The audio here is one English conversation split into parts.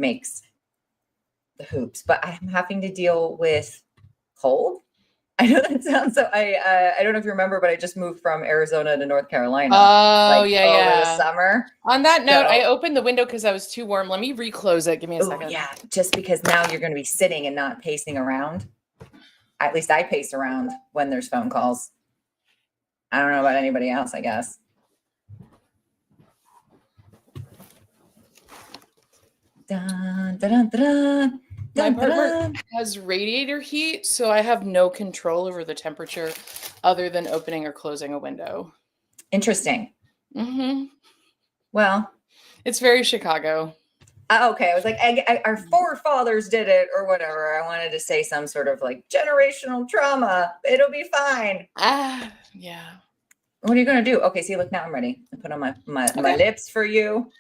makes the hoops, but I'm having to deal with cold. I know that sounds so. I don't know if you remember, but I just moved from Arizona to North Carolina. Oh, over the summer. On that note, I opened the window because I was too warm. Let me reclose it. Give me a second. Yeah, just because now you're going to be sitting and not pacing around. At least I pace around when there's phone calls. I don't know about anybody else, I guess. Dun, dun, dun, dun. My apartment has radiator heat, so I have no control over the temperature other than opening or closing a window. Interesting. Mm-hmm. Well, it's very Chicago. Okay. I was like, our forefathers did it or whatever. I wanted to say some sort of like generational trauma. It'll be fine. Yeah. What are you going to do? Okay. See, look, now I'm ready. I put on my lips for you.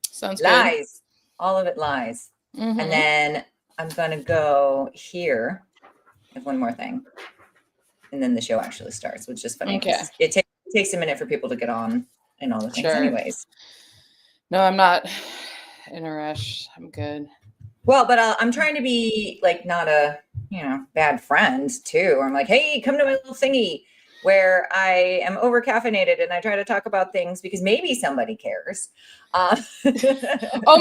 Sounds lies. Good. All of it lies. Mm-hmm. And then I'm going to go here. I have one more thing. And then the show actually starts, which is funny. Okay. It takes a minute for people to get on and all the things anyways. No, I'm not in a rush. I'm good. Well, but I'm trying to be like not a, bad friend too. I'm like, hey, come to my little thingy where I am over caffeinated and I try to talk about things because maybe somebody cares. Oh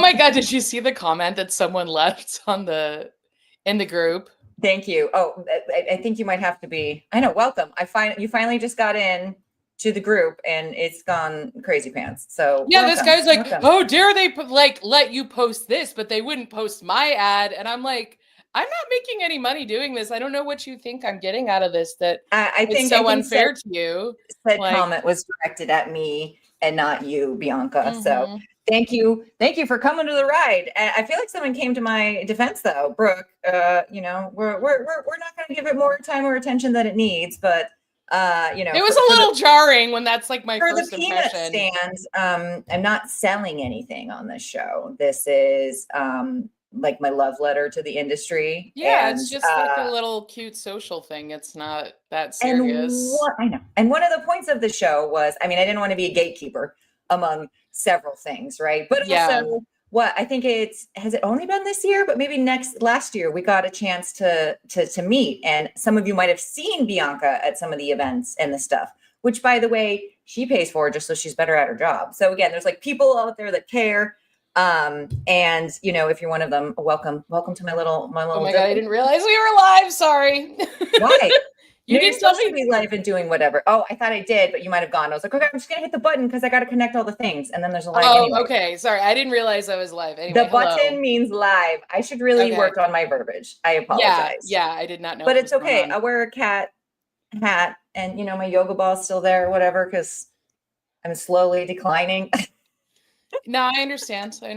my God. Did you see the comment that someone left in the group? Thank you. Oh, I think you might have to be, I know. Welcome. You finally just got in to the group and it's gone crazy pants. So yeah, welcome. This guy's like, how dare they let you post this, but they wouldn't post my ad. And I'm like, I'm not making any money doing this. I don't know what you think I'm getting out of this. That I think so unfair to you. Said comment was directed at me and not you, Bianca. Mm-hmm. So thank you for coming to the ride. I feel like someone came to my defense though, Brooke. We're not going to give it more time or attention than it needs, but it was a little jarring when that's like my first impression. For the peanut stand, I'm not selling anything on this show. This is like my love letter to the industry. Yeah, it's just like a little cute social thing. It's not that serious. I know. And one of the points of the show was, I didn't want to be a gatekeeper among several things, right? But also what I think has it only been this year, but maybe last year we got a chance to meet. And some of you might have seen Bianca at some of the events and the stuff, which by the way, she pays for just so she's better at her job. So again, there's like people out there that care. And if you're one of them, welcome to my little. Oh my God, I didn't realize we were live. Sorry. Why? You didn't tell me to be live and doing whatever. Oh, I thought I did, but you might have gone. I was like, okay, I'm just gonna hit the button because I got to connect all the things, and then there's a live. Oh, anyway. Okay. Sorry, I didn't realize I was live. Anyway, the button means live. I should really work on my verbiage. I apologize. Yeah, I did not know. But it's okay. I wear a cat hat, and my yoga ball's still there, or whatever, because I'm slowly declining. No, I understand. So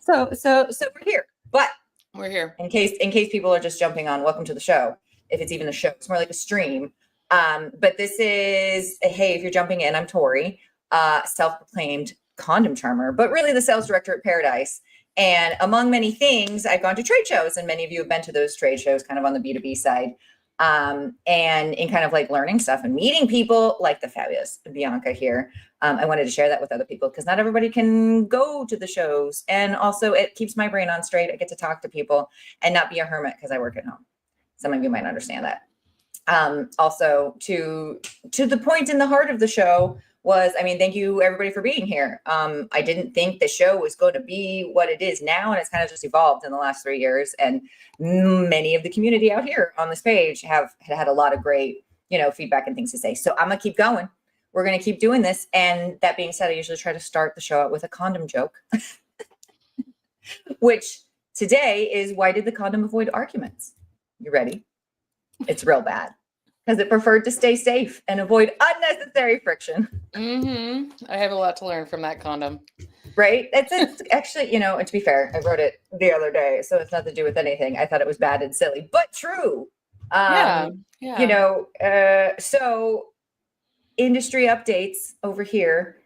we're here, but we're here in case people are just jumping on. Welcome to the show. If it's even a show, it's more like a stream. But this is, hey, if you're jumping in, I'm Tori, self-proclaimed condom charmer, but really the sales director at Paradise. And among many things, I've gone to trade shows, and many of you have been to those trade shows, kind of on the B2B side, and in kind of like learning stuff and meeting people like the fabulous Bianca here. I wanted to share that with other people because not everybody can go to the shows. And also it keeps my brain on straight. I get to talk to people and not be a hermit because I work at home. Some of you might understand that. Also to the point in the heart of the show was, thank you everybody for being here. I didn't think the show was going to be what it is now. And it's kind of just evolved in the last 3 years. And many of the community out here on this page have had a lot of great, feedback and things to say. So I'm going to keep going. We're going to keep doing this. And that being said, I usually try to start the show out with a condom joke, which today is, why did the condom avoid arguments? You ready? It's real bad. Because it preferred to stay safe and avoid unnecessary friction. Mm-hmm. I have a lot to learn from that condom. Right? It's actually, to be fair, I wrote it the other day, so it's nothing to do with anything. I thought it was bad and silly, but true. So industry updates over here.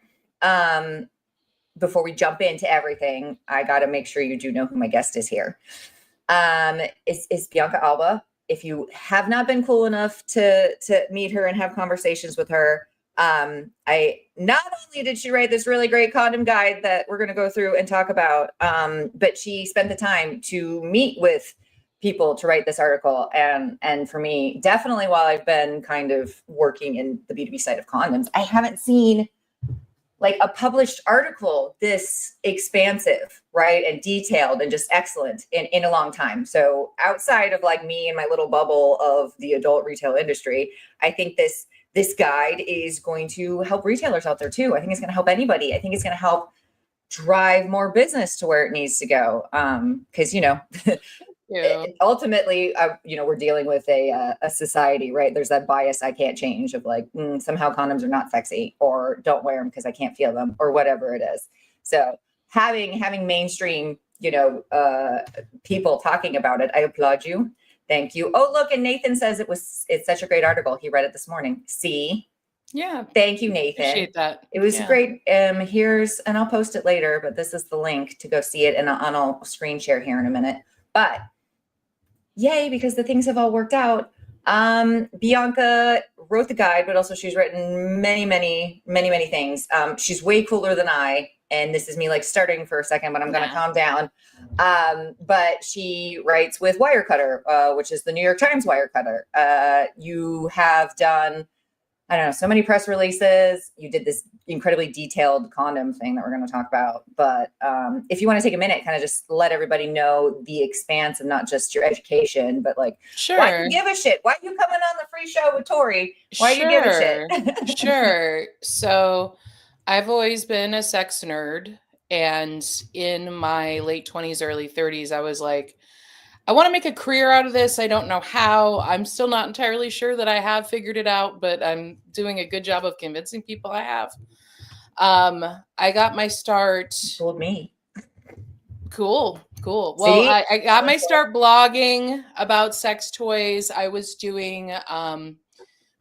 Before we jump into everything, I got to make sure you do know who my guest is here. Is Bianca Alba. If you have not been cool enough to meet her and have conversations with her, I not only did she write this really great condom guide that we're going to go through and talk about, but she spent the time to meet with people to write this article. And for me, definitely while I've been kind of working in the B2B side of condoms, I haven't seen like a published article this expansive, right, and detailed and just excellent in a long time. So outside of like me and my little bubble of the adult retail industry, I think this guide is going to help retailers out there too. I think it's going to help anybody. I think it's going to help drive more business to where it needs to go. Because ultimately, we're dealing with a society, right? There's that bias I can't change of like, somehow condoms are not sexy, or don't wear them because I can't feel them, or whatever it is. So having mainstream, people talking about it, I applaud you. Thank you. Oh, look, and Nathan says it's such a great article. He read it this morning. See? Yeah. Thank you, Nathan. Appreciate that. It was great. And I'll post it later, but this is the link to go see it, and I'll screen share here in a minute. But yay, because the things have all worked out. Bianca wrote the guide, but also she's written many, many, many, many things. She's way cooler than I. And this is me like starting for a second, but I'm going to calm down. But she writes with Wirecutter, which is the New York Times Wirecutter. You have done, I don't know, so many press releases. You did this incredibly detailed condom thing that we're going to talk about. But if you want to take a minute, kind of just let everybody know the expanse of not just your education, but like, why do you give a shit? Why are you coming on the free show with Tori? Why do you give a shit? Sure. So I've always been a sex nerd. And in my late 20s, early 30s, I was like, I want to make a career out of this. I don't know how. I'm still not entirely sure that I have figured it out, but I'm doing a good job of convincing people I have. I got my start. Told me. Cool. Well, I got my start blogging about sex toys. I was doing,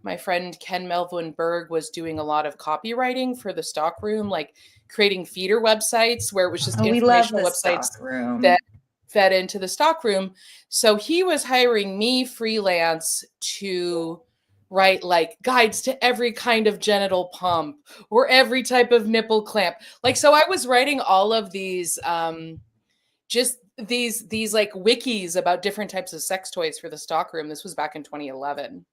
my friend Ken Melvin Berg was doing a lot of copywriting for the stockroom, like creating feeder websites where it was just informational websites that fed into the stockroom. So he was hiring me freelance to write like guides to every kind of genital pump or every type of nipple clamp. Like, so I was writing all of these, just these like wikis about different types of sex toys for the stockroom. This was back in 2011.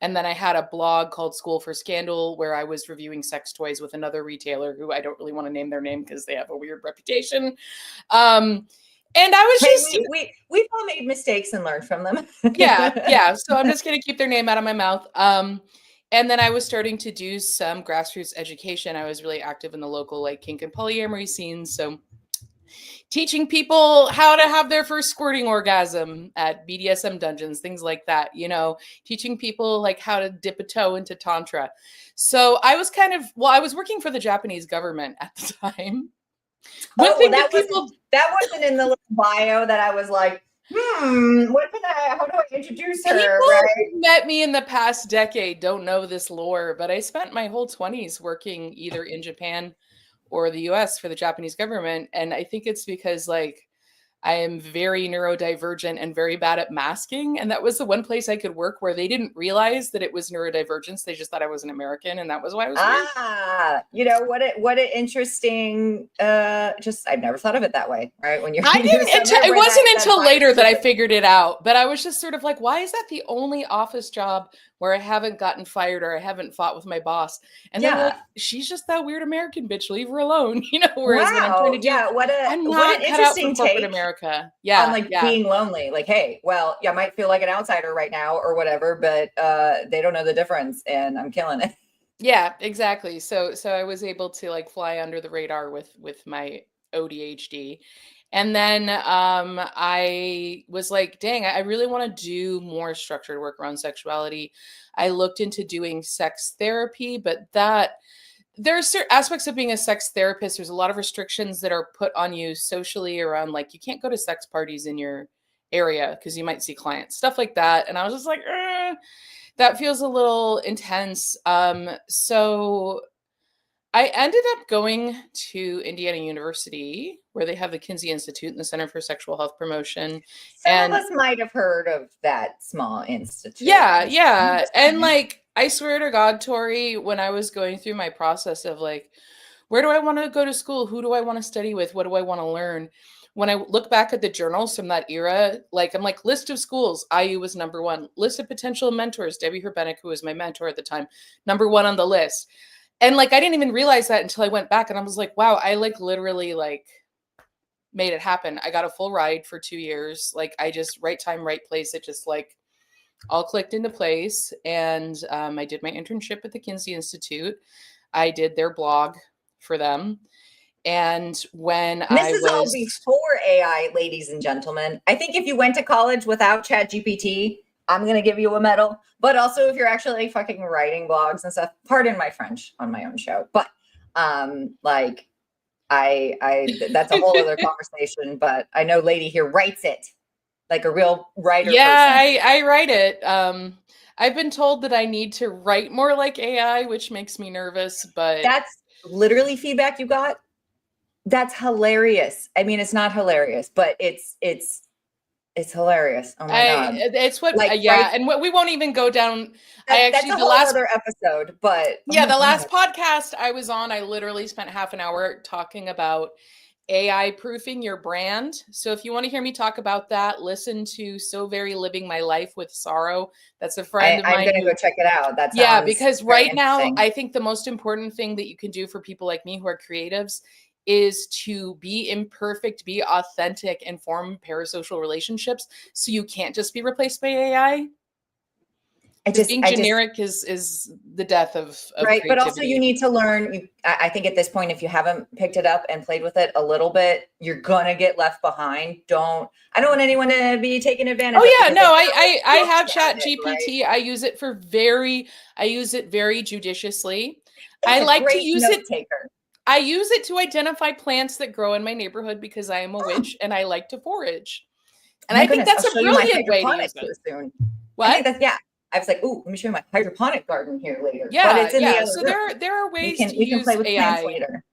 And then I had a blog called School for Scandal where I was reviewing sex toys with another retailer who I don't really want to name their name because they have a weird reputation. And I was just... We've all made mistakes and learned from them. Yeah. So I'm just going to keep their name out of my mouth. And then I was starting to do some grassroots education. I was really active in the local like kink and polyamory scenes. So teaching people how to have their first squirting orgasm at BDSM dungeons, things like that, teaching people like how to dip a toe into Tantra. So I was I was working for the Japanese government at the time. That wasn't in the little bio that I was like, how do I introduce her? People who met me in the past decade don't know this lore, but I spent my whole 20s working either in Japan or the US for the Japanese government. And I think it's because like I am very neurodivergent and very bad at masking. And that was the one place I could work where they didn't realize that it was neurodivergence. They just thought I was an American. And that was why I was weird. What an interesting, I've never thought of it that way, right? When you're, it wasn't until later that I figured it out, but I was just sort of like, why is that the only office job where I haven't gotten fired or I haven't fought with my boss? And then like, she's just that weird American bitch, leave her alone, whereas when I'm trying to do, I'm not cut out for corporate America. Yeah. On like being lonely, like, hey, well, I might feel like an outsider right now or whatever, but they don't know the difference and I'm killing it. Yeah, exactly. So I was able to like fly under the radar with my ODHD. And then I was like, dang, I really want to do more structured work around sexuality. I looked into doing sex therapy, but there are certain aspects of being a sex therapist. There's a lot of restrictions that are put on you socially around like, you can't go to sex parties in your area because you might see clients, stuff like that. And I was just like, that feels a little intense. So I ended up going to Indiana University where they have the Kinsey Institute and the Center for Sexual Health Promotion. Some of us might have heard of that small institute. Yeah. And like, I swear to God, Tori, when I was going through my process of like, where do I want to go to school? Who do I want to study with? What do I want to learn? When I look back at the journals from that era, like I'm like, list of schools, IU was number one. List of potential mentors, Debbie Herbenek, who was my mentor at the time, number one on the list. And like, I didn't even realize that until I went back and I was like, wow, I like literally like made it happen. I got a full ride for 2 years. Like I just right time, right place. It just like all clicked into place. And I did my internship at the Kinsey Institute. I did their blog for them. And when this is all before AI, ladies and gentlemen. I think if you went to college without ChatGPT, I'm going to give you a medal. But also if you're actually fucking writing blogs and stuff, pardon my French on my own show. But like I that's a whole other conversation. But I know lady here writes it like a real writer. Yeah, I write it. I've been told that I need to write more like AI, which makes me nervous, but that's literally feedback you got. That's hilarious. I mean, it's not hilarious, but it's hilarious. Oh my God. It's what, like, yeah. Right? And what we won't even go down. That's a whole other episode, but yeah, the last podcast I was on, I literally spent half an hour talking about AI proofing your brand. So if you want to hear me talk about that, listen to So Very Living My Life with Sorrow. That's a friend of mine. I'm going to go check it out. That's because right now, I think the most important thing that you can do for people like me who are creatives is to be imperfect, be authentic, and form parasocial relationships. So you can't just be replaced by AI. Being generic is the death of right. Creativity. But also you need to learn. I think at this point, if you haven't picked it up and played with it a little bit, you're gonna get left behind. I don't want anyone to be taken advantage of. Oh yeah, no, I have ChatGPT. Right? I use it very judiciously. I like to use it. I use it to identify plants that grow in my neighborhood because I am a witch and I like to forage. And I think that's a brilliant way to use it. Soon. What? I was like, ooh, let me show you my hydroponic garden here later. Yeah, but it's in the other room. There are ways to use play with AI later.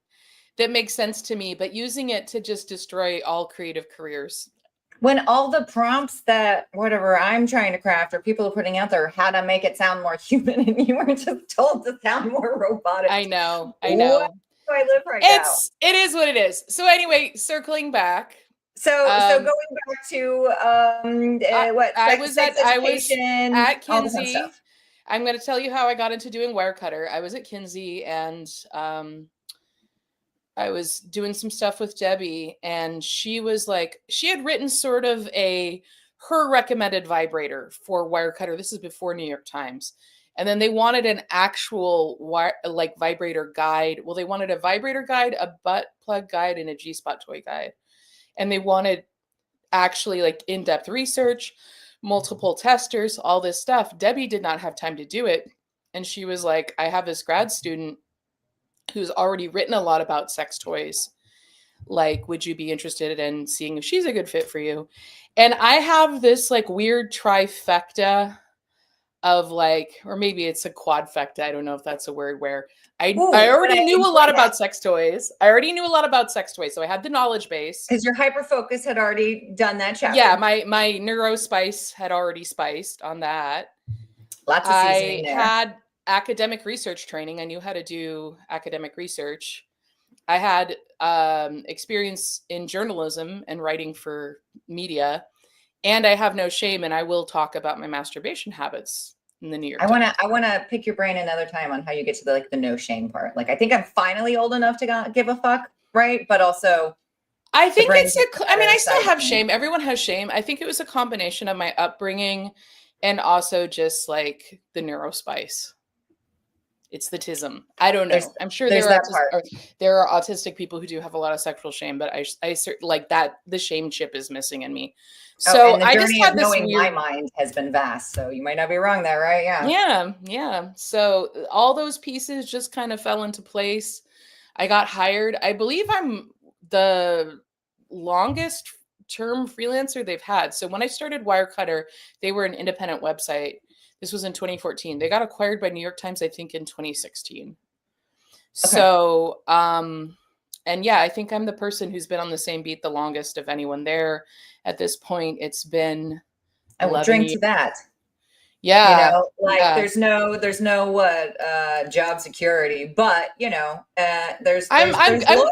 That makes sense to me, but using it to just destroy all creative careers. When all the prompts that whatever I'm trying to craft or people are putting out there, how to make it sound more human, and you were just told to sound more robotic. I know. What do I live right now? It is what it is. So anyway, circling back. So going back to I was at Kinsey. I'm going to tell you how I got into doing Wirecutter. I was at Kinsey and I was doing some stuff with Debbie, and she had written sort of her recommended vibrator for Wirecutter. This is before New York Times. And then they wanted an actual vibrator guide. Well, they wanted a vibrator guide, a butt plug guide, and a G-spot toy guide. And they wanted actually in-depth research, multiple testers, all this stuff. Debbie did not have time to do it. And she was like, I have this grad student who's already written a lot about sex toys. Like, would you be interested in seeing if she's a good fit for you? And I have this weird trifecta of or maybe it's a quadfecta. I don't know if that's a word where I already knew a lot about sex toys. So I had the knowledge base. Because your hyperfocus had already done that chapter. Yeah, my neurospice had already spiced on that. Lots of seasoning there. I had academic research training. I knew how to do academic research. I had experience in journalism and writing for media. And I have no shame, and I will talk about my masturbation habits in the New York Times. I want to pick your brain another time on how you get to the no shame part. I think I'm finally old enough to give a fuck, right? But also, I think I still have shame. Everyone has shame. I think it was a combination of my upbringing and also just the neurospice. It's the tism. I don't know. I'm sure there are autistic people who do have a lot of sexual shame, but I the shame chip is missing in me. So and the journey of knowing my mind has been vast. So you might not be wrong there, right? Yeah. Yeah. So all those pieces just kind of fell into place. I got hired. I believe I'm the longest term freelancer they've had. So when I started Wirecutter, they were an independent website. This was in 2014. They got acquired by New York Times, I think, in 2016. Okay. So, and yeah, I think I'm the person who's been on the same beat the longest of anyone there. At this point, it's been. I will drink to that. Yeah. You know, like there's no job security, but I'm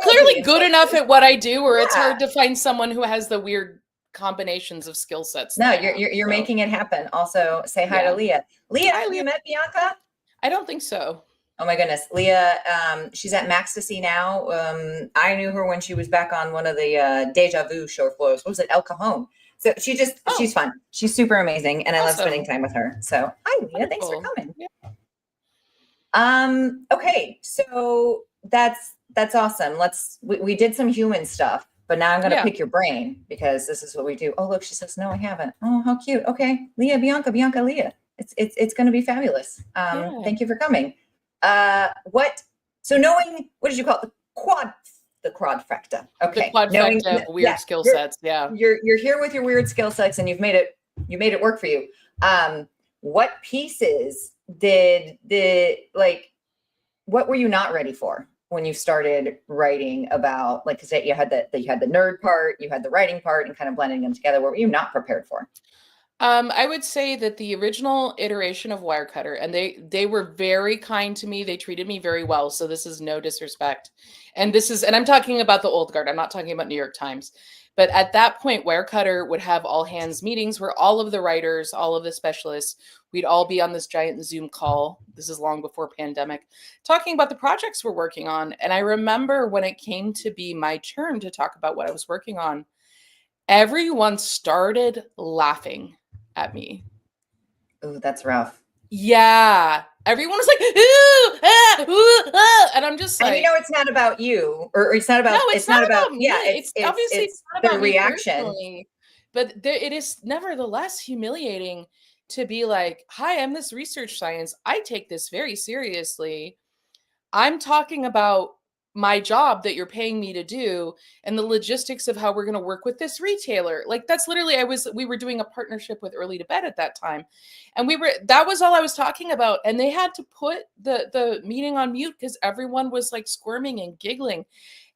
clearly good enough at what I do, or it's hard to find someone who has the weird combinations of skill sets. No, you're making it happen. Also, say hi to Leah. Leah, have you met Bianca? I don't think so. Oh my goodness, Leah. She's at Maxtasy now. I knew her when she was back on one of the Deja Vu show floors. What was it, El Cajon? So she's fun. She's super amazing, and I love spending time with her. So hi, Leah. Thanks for coming. Yeah. Okay, so that's awesome. We did some human stuff, but now I'm gonna pick your brain because this is what we do. Oh look, she says no, I haven't. Oh, how cute. Okay, Leah, Bianca, Leah. It's gonna be fabulous. Thank you for coming. So knowing, what did you call it? The quadfecta. Okay. The quadfecta of weird skill sets. Yeah. You're here with your weird skill sets, and you made it work for you. What pieces what were you not ready for when you started writing about, like, because you had the nerd part, you had the writing part, and kind of blending them together? What were you not prepared for? I would say that the original iteration of Wirecutter, and they were very kind to me. They treated me very well. So this is no disrespect. And I'm talking about the old guard. I'm not talking about New York Times. But at that point, Wirecutter would have all hands meetings where all of the writers, all of the specialists, we'd all be on this giant Zoom call. This is long before pandemic, talking about the projects we're working on. And I remember when it came to be my turn to talk about what I was working on, everyone started laughing at me. Oh, that's rough. Yeah. Everyone was like, ooh, ah, ooh, ah. And I'm just like, and it's not about you, or it's not about, no, it's not about me. Yeah, it's obviously it's not about the reaction. But it is nevertheless humiliating to be like, hi, I'm this research science. I take this very seriously. I'm talking about my job that you're paying me to do and the logistics of how we're going to work with this retailer. Like, that's literally, we were doing a partnership with Early to Bed at that time. And that was all I was talking about. And they had to put the meeting on mute because everyone was like squirming and giggling.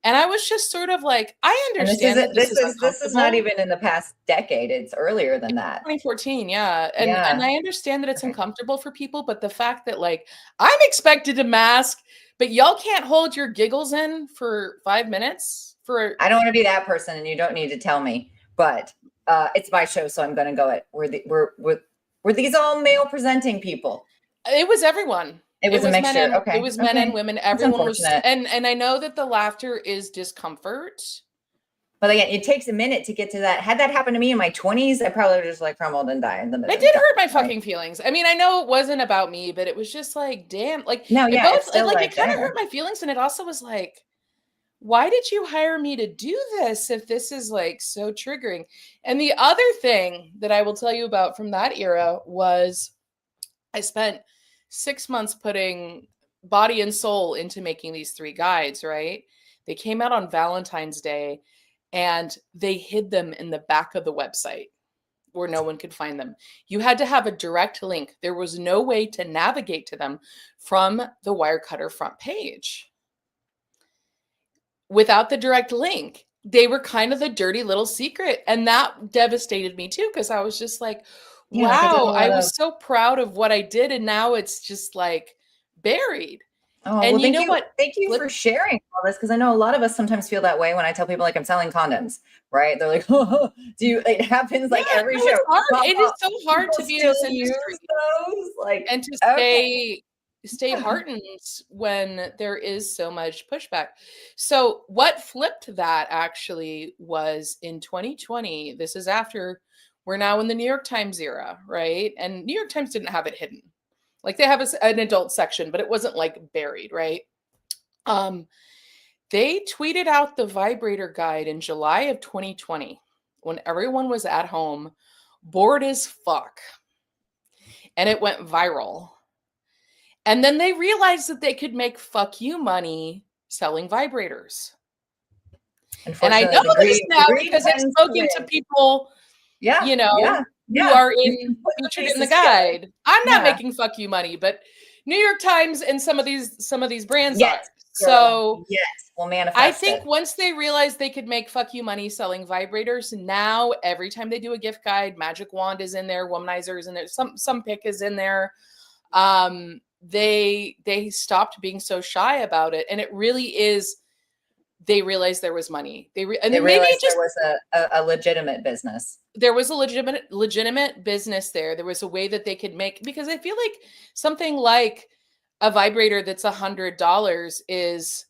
And I was just sort of like, I understand. This is not even in the past decade. It's earlier than that. 2014. Yeah. And I understand that it's uncomfortable for people, but the fact that, like, I'm expected to mask, but y'all can't hold your giggles in for 5 minutes I don't want to be that person, and you don't need to tell me, but it's my show. So I'm going to go it. Were these all male presenting people? It was everyone. It was a mixture. Okay. It was men and women. Everyone was, and I know that the laughter is discomfort. But again, it takes a minute to get to that. Had that happened to me in my 20s, I probably would have just like crumbled and died. It did hurt my fucking feelings. I mean, I know it wasn't about me, but it was just like, damn, like, no, yeah, it kind of hurt my feelings. And it also was like, why did you hire me to do this if this is like so triggering? And the other thing that I will tell you about from that era was I spent 6 months putting body and soul into making these 3 guides, right? They came out on Valentine's Day, and they hid them in the back of the website where no one could find them. You had to have a direct link. There was no way to navigate to them from the Wirecutter front page. Without the direct link, they were kind of the dirty little secret. And that devastated me too, because I was just like, wow, I was so proud of what I did, and now it's just like buried. Oh, and well, you know what? Thank you for sharing all this, because I know a lot of us sometimes feel that way when I tell people, like, I'm selling condoms, right? They're like, oh, it happens like every show. It is so hard to be in this industry, and to stay heartened when there is so much pushback. So what flipped that actually was in 2020. This is after we're now in the New York Times era, right? And New York Times didn't have it hidden. Like, they have an adult section, but it wasn't like buried, right? They tweeted out the vibrator guide in July of 2020 when everyone was at home, bored as fuck. And it went viral. And then they realized that they could make fuck you money selling vibrators. And I know this now because I've spoken to people, who are featured in the guide. I'm not making fuck you money, but New York Times and some of these brands are. So yes, we'll manifest I think it. once they realized they could make fuck you money selling vibrators, now every time they do a gift guide, magic wand is in there, womanizer is in there, some pick is in there. They stopped being so shy about it, and it really is. They realized there was money. They realized there was a legitimate business. There was a legitimate business there. There was a way that they could make, because I feel like something like a vibrator that's $100 is,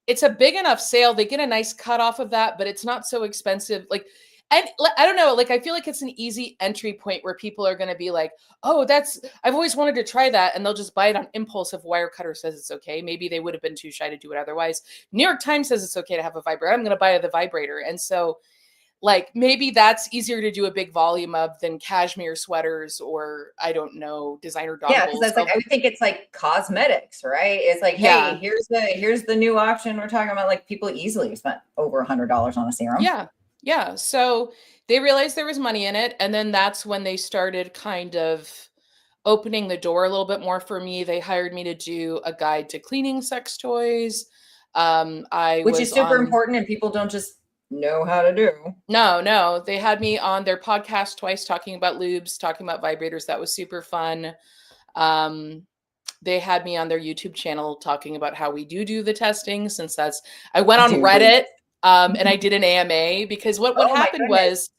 it's a big enough sale. They get a nice cut off of that, but it's not so expensive. Like, and I don't know, like, I feel like it's an easy entry point where people are going to be like, oh, I've always wanted to try that. And they'll just buy it on impulse if Wirecutter says it's okay. Maybe they would have been too shy to do it otherwise. New York Times says it's okay to have a vibrator. I'm going to buy the vibrator. And so, like, maybe that's easier to do a big volume of than cashmere sweaters, or I don't know, designer doggles. Yeah, because that's like, I would think it's like cosmetics, right? It's like, hey, here's the new option. We're talking about, like, people easily spent over $100 on a serum. Yeah. So they realized there was money in it, and then that's when they started kind of opening the door a little bit more for me. They hired me to do a guide to cleaning sex toys. Which is super important, and people don't just know how to do. No. They had me on their podcast twice talking about lubes, talking about vibrators. That was super fun. They had me on their YouTube channel talking about how we do the testing, since I went on Reddit and I did an AMA, because what happened was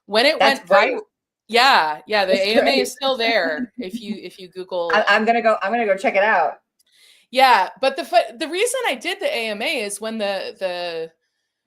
when it went viral. Yeah. The AMA is still there. If you Google, I'm going to go check it out. Yeah. But the reason I did the AMA is when the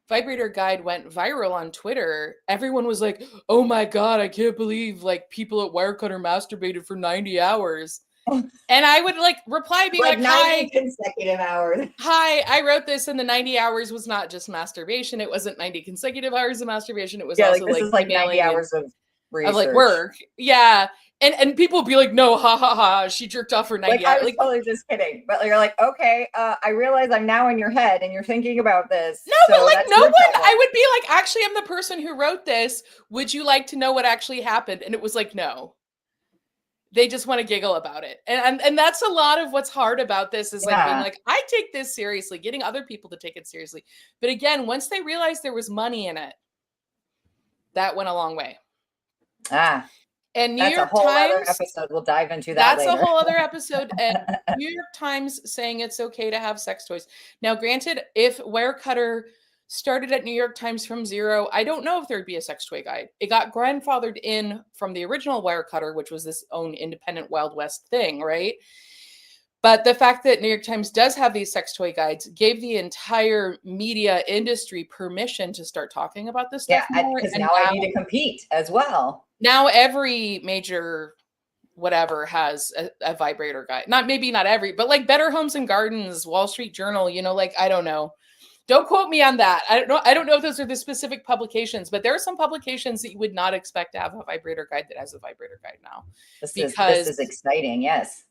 vibrator guide went viral on Twitter, everyone was like, oh my God, I can't believe, like, people at Wirecutter masturbated for 90 hours. And I would, like, reply being like 90 consecutive hours. Hi, I wrote this, and the 90 hours was not just masturbation. It wasn't 90 consecutive hours of masturbation. It was also this is like 90 hours of research. Of, like, work. Yeah. And people would be like, no, ha ha ha, she jerked off for 90 hours. I was totally just kidding. But you're like, okay, I realize I'm now in your head and you're thinking about this. No, so but, like, no one, I would be like, actually, I'm the person who wrote this. Would you like to know what actually happened? And it was like, no. They just want to giggle about it. And that's a lot of what's hard about this, is like being like, I take this seriously, getting other people to take it seriously. But again, once they realized there was money in it, that went a long way. And New York Times, other episode. We'll dive into that later. That's a whole other episode. And New York Times saying it's okay to have sex toys. Now, granted, if Wirecutter started at New York Times from zero, I don't know if there'd be a sex toy guide. It got grandfathered in from the original Wirecutter, which was this own independent Wild West thing, right? But the fact that New York Times does have these sex toy guides gave the entire media industry permission to start talking about this stuff more. Because now I need to compete as well. Now every major whatever has a vibrator guide. Maybe not every, but like Better Homes and Gardens, Wall Street Journal, like, I don't know. Don't quote me on that. I don't know if those are the specific publications, but there are some publications that you would not expect to have a vibrator guide that has a vibrator guide now. This is exciting. Yes.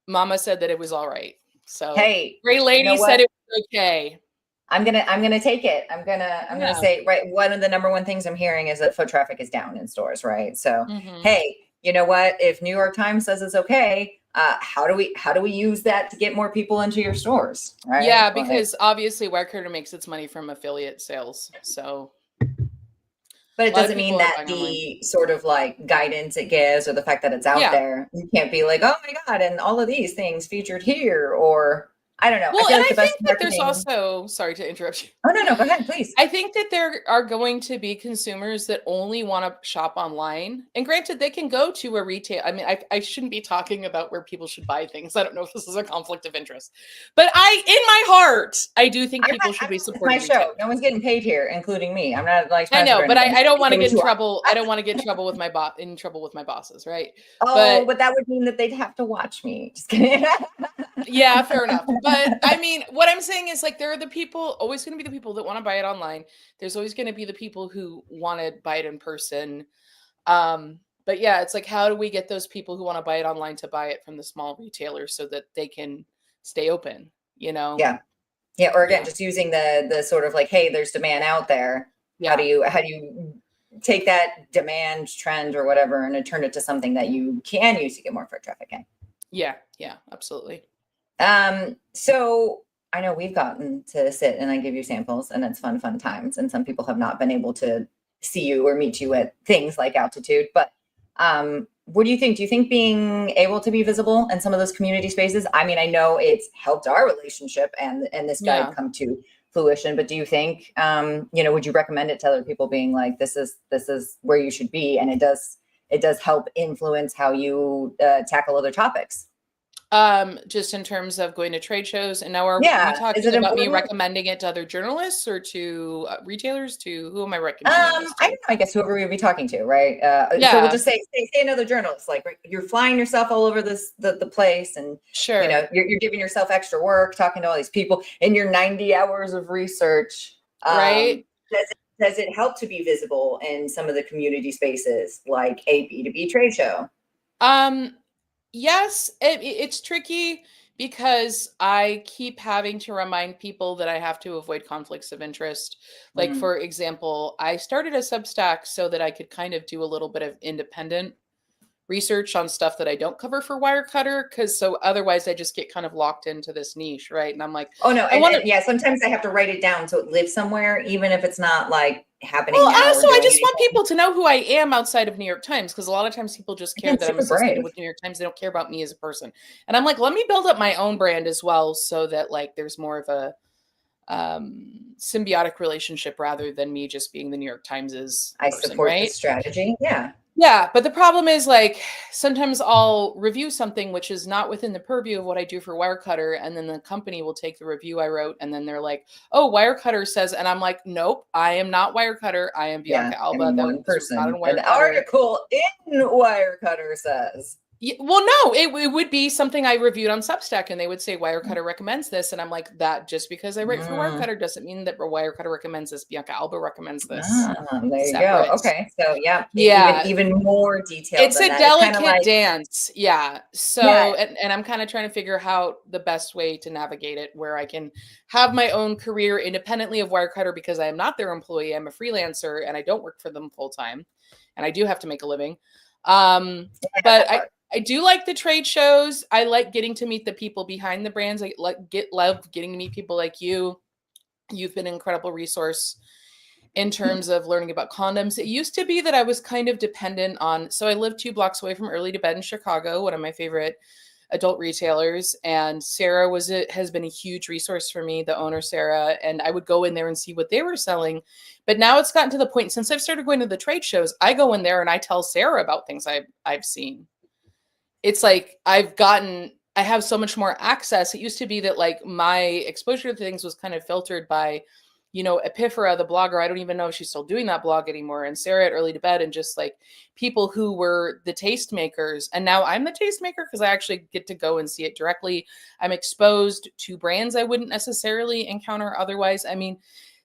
Mama said that it was all right. So hey, Great Lady said it was okay. I'm gonna take it. I'm gonna say, right, one of the number one things I'm hearing is that foot traffic is down in stores, right? So hey, you know what? If New York Times says it's okay, how do we use that to get more people into your stores? Right? Yeah, because obviously Wirecutter makes its money from affiliate sales. So, but it doesn't mean that the sort of like guidance it gives, or the fact that it's out there, you can't be like, oh my God, and all of these things featured here, or I don't know. Well, I think that there's also, sorry to interrupt you. Oh, no, go ahead, please. I think that there are going to be consumers that only want to shop online. And granted, they can go to a retail. I mean, I shouldn't be talking about where people should buy things. I don't know if this is a conflict of interest. But in my heart, I do think people should be supporting my show. No one's getting paid here, including me. I'm not like. I know, but I don't want to get in trouble. I don't want to get in trouble with my bosses, right? Oh, but that would mean that they'd have to watch me. Just kidding. Yeah, fair enough. But I mean, what I'm saying is, like, there are always going to be the people that want to buy it online. There's always going to be the people who want to buy it in person. But yeah, it's like, how do we get those people who want to buy it online to buy it from the small retailers so that they can stay open, Yeah. Or again, just using the sort of like, hey, there's demand out there. Yeah. How do you take that demand trend or whatever and turn it to something that you can use to get more foot traffic in? Yeah, absolutely. So I know we've gotten to sit and I give you samples, and it's fun times. And some people have not been able to see you or meet you at things like Altitude. But what do you think? Do you think being able to be visible in some of those community spaces? I mean, I know it's helped our relationship and this guide come to fruition, but do you think, would you recommend it to other people, being like, this is where you should be, and it does help influence how you tackle other topics? Just in terms of going to trade shows, and now are you talking about me recommending it to other journalists or to retailers? To who am I recommending this to? I don't know, I guess whoever we'd be talking to, right? So we'll just say another journalist, like, right, you're flying yourself all over the place, and you're giving yourself extra work, talking to all these people in your 90 hours of research, right? Does it help to be visible in some of the community spaces, like a B2B trade show? Yes, it's tricky because I keep having to remind people that I have to avoid conflicts of interest. Like, for example, I started a Substack so that I could kind of do a little bit of independent research on stuff that I don't cover for Wirecutter, because so otherwise I just get kind of locked into this niche, right? And I'm like, oh no, sometimes I have to write it down so it lives somewhere, even if it's not like happening. Well, also, I just want people to know who I am outside of New York Times, because a lot of times people just care that I'm associated with New York Times. They don't care about me as a person. And I'm like, let me build up my own brand as well, so that like there's more of a symbiotic relationship rather than me just being the New York Times's person, support right? the strategy. Yeah, but the problem is, like, sometimes I'll review something which is not within the purview of what I do for Wirecutter, and then the company will take the review I wrote, and then they're like, "Oh, Wirecutter says," and I'm like, "Nope, I am not Wirecutter. I am Bianca Alba. That one person. An article in Wirecutter says." Yeah, well, no, it would be something I reviewed on Substack, and they would say Wirecutter recommends this, and I'm like, that just because I write for Wirecutter doesn't mean that Wirecutter recommends this. Bianca Alba recommends this. There you go. Okay, so even more detailed. It's a delicate dance, So, and I'm kind of trying to figure out the best way to navigate it, where I can have my own career independently of Wirecutter, because I am not their employee. I'm a freelancer, and I don't work for them full time, and I do have to make a living. But I do like the trade shows. I like getting to meet the people behind the brands. I love getting to meet people like you. You've been an incredible resource in terms of learning about condoms. It used to be that I was kind of dependent on, so I live 2 blocks away from Early to Bed in Chicago, one of my favorite adult retailers. And Sarah has been a huge resource for me, the owner, Sarah, and I would go in there and see what they were selling. But now it's gotten to the point, since I've started going to the trade shows, I go in there and I tell Sarah about things I've seen. It's like I have so much more access. It used to be that like my exposure to things was kind of filtered by, Epifera, the blogger. I don't even know if she's still doing that blog anymore. And Sarah at Early to Bed, and just like people who were the tastemakers. And now I'm the tastemaker because I actually get to go and see it directly. I'm exposed to brands I wouldn't necessarily encounter otherwise. I mean,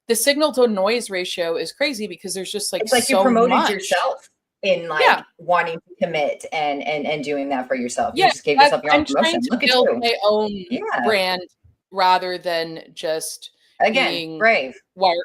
the signal to noise ratio is crazy, because there's just like, it's like you promoted yourself in like wanting to commit and doing that for yourself. You just gave yourself your own promotion. Look at you. Build my own brand rather than just being brave.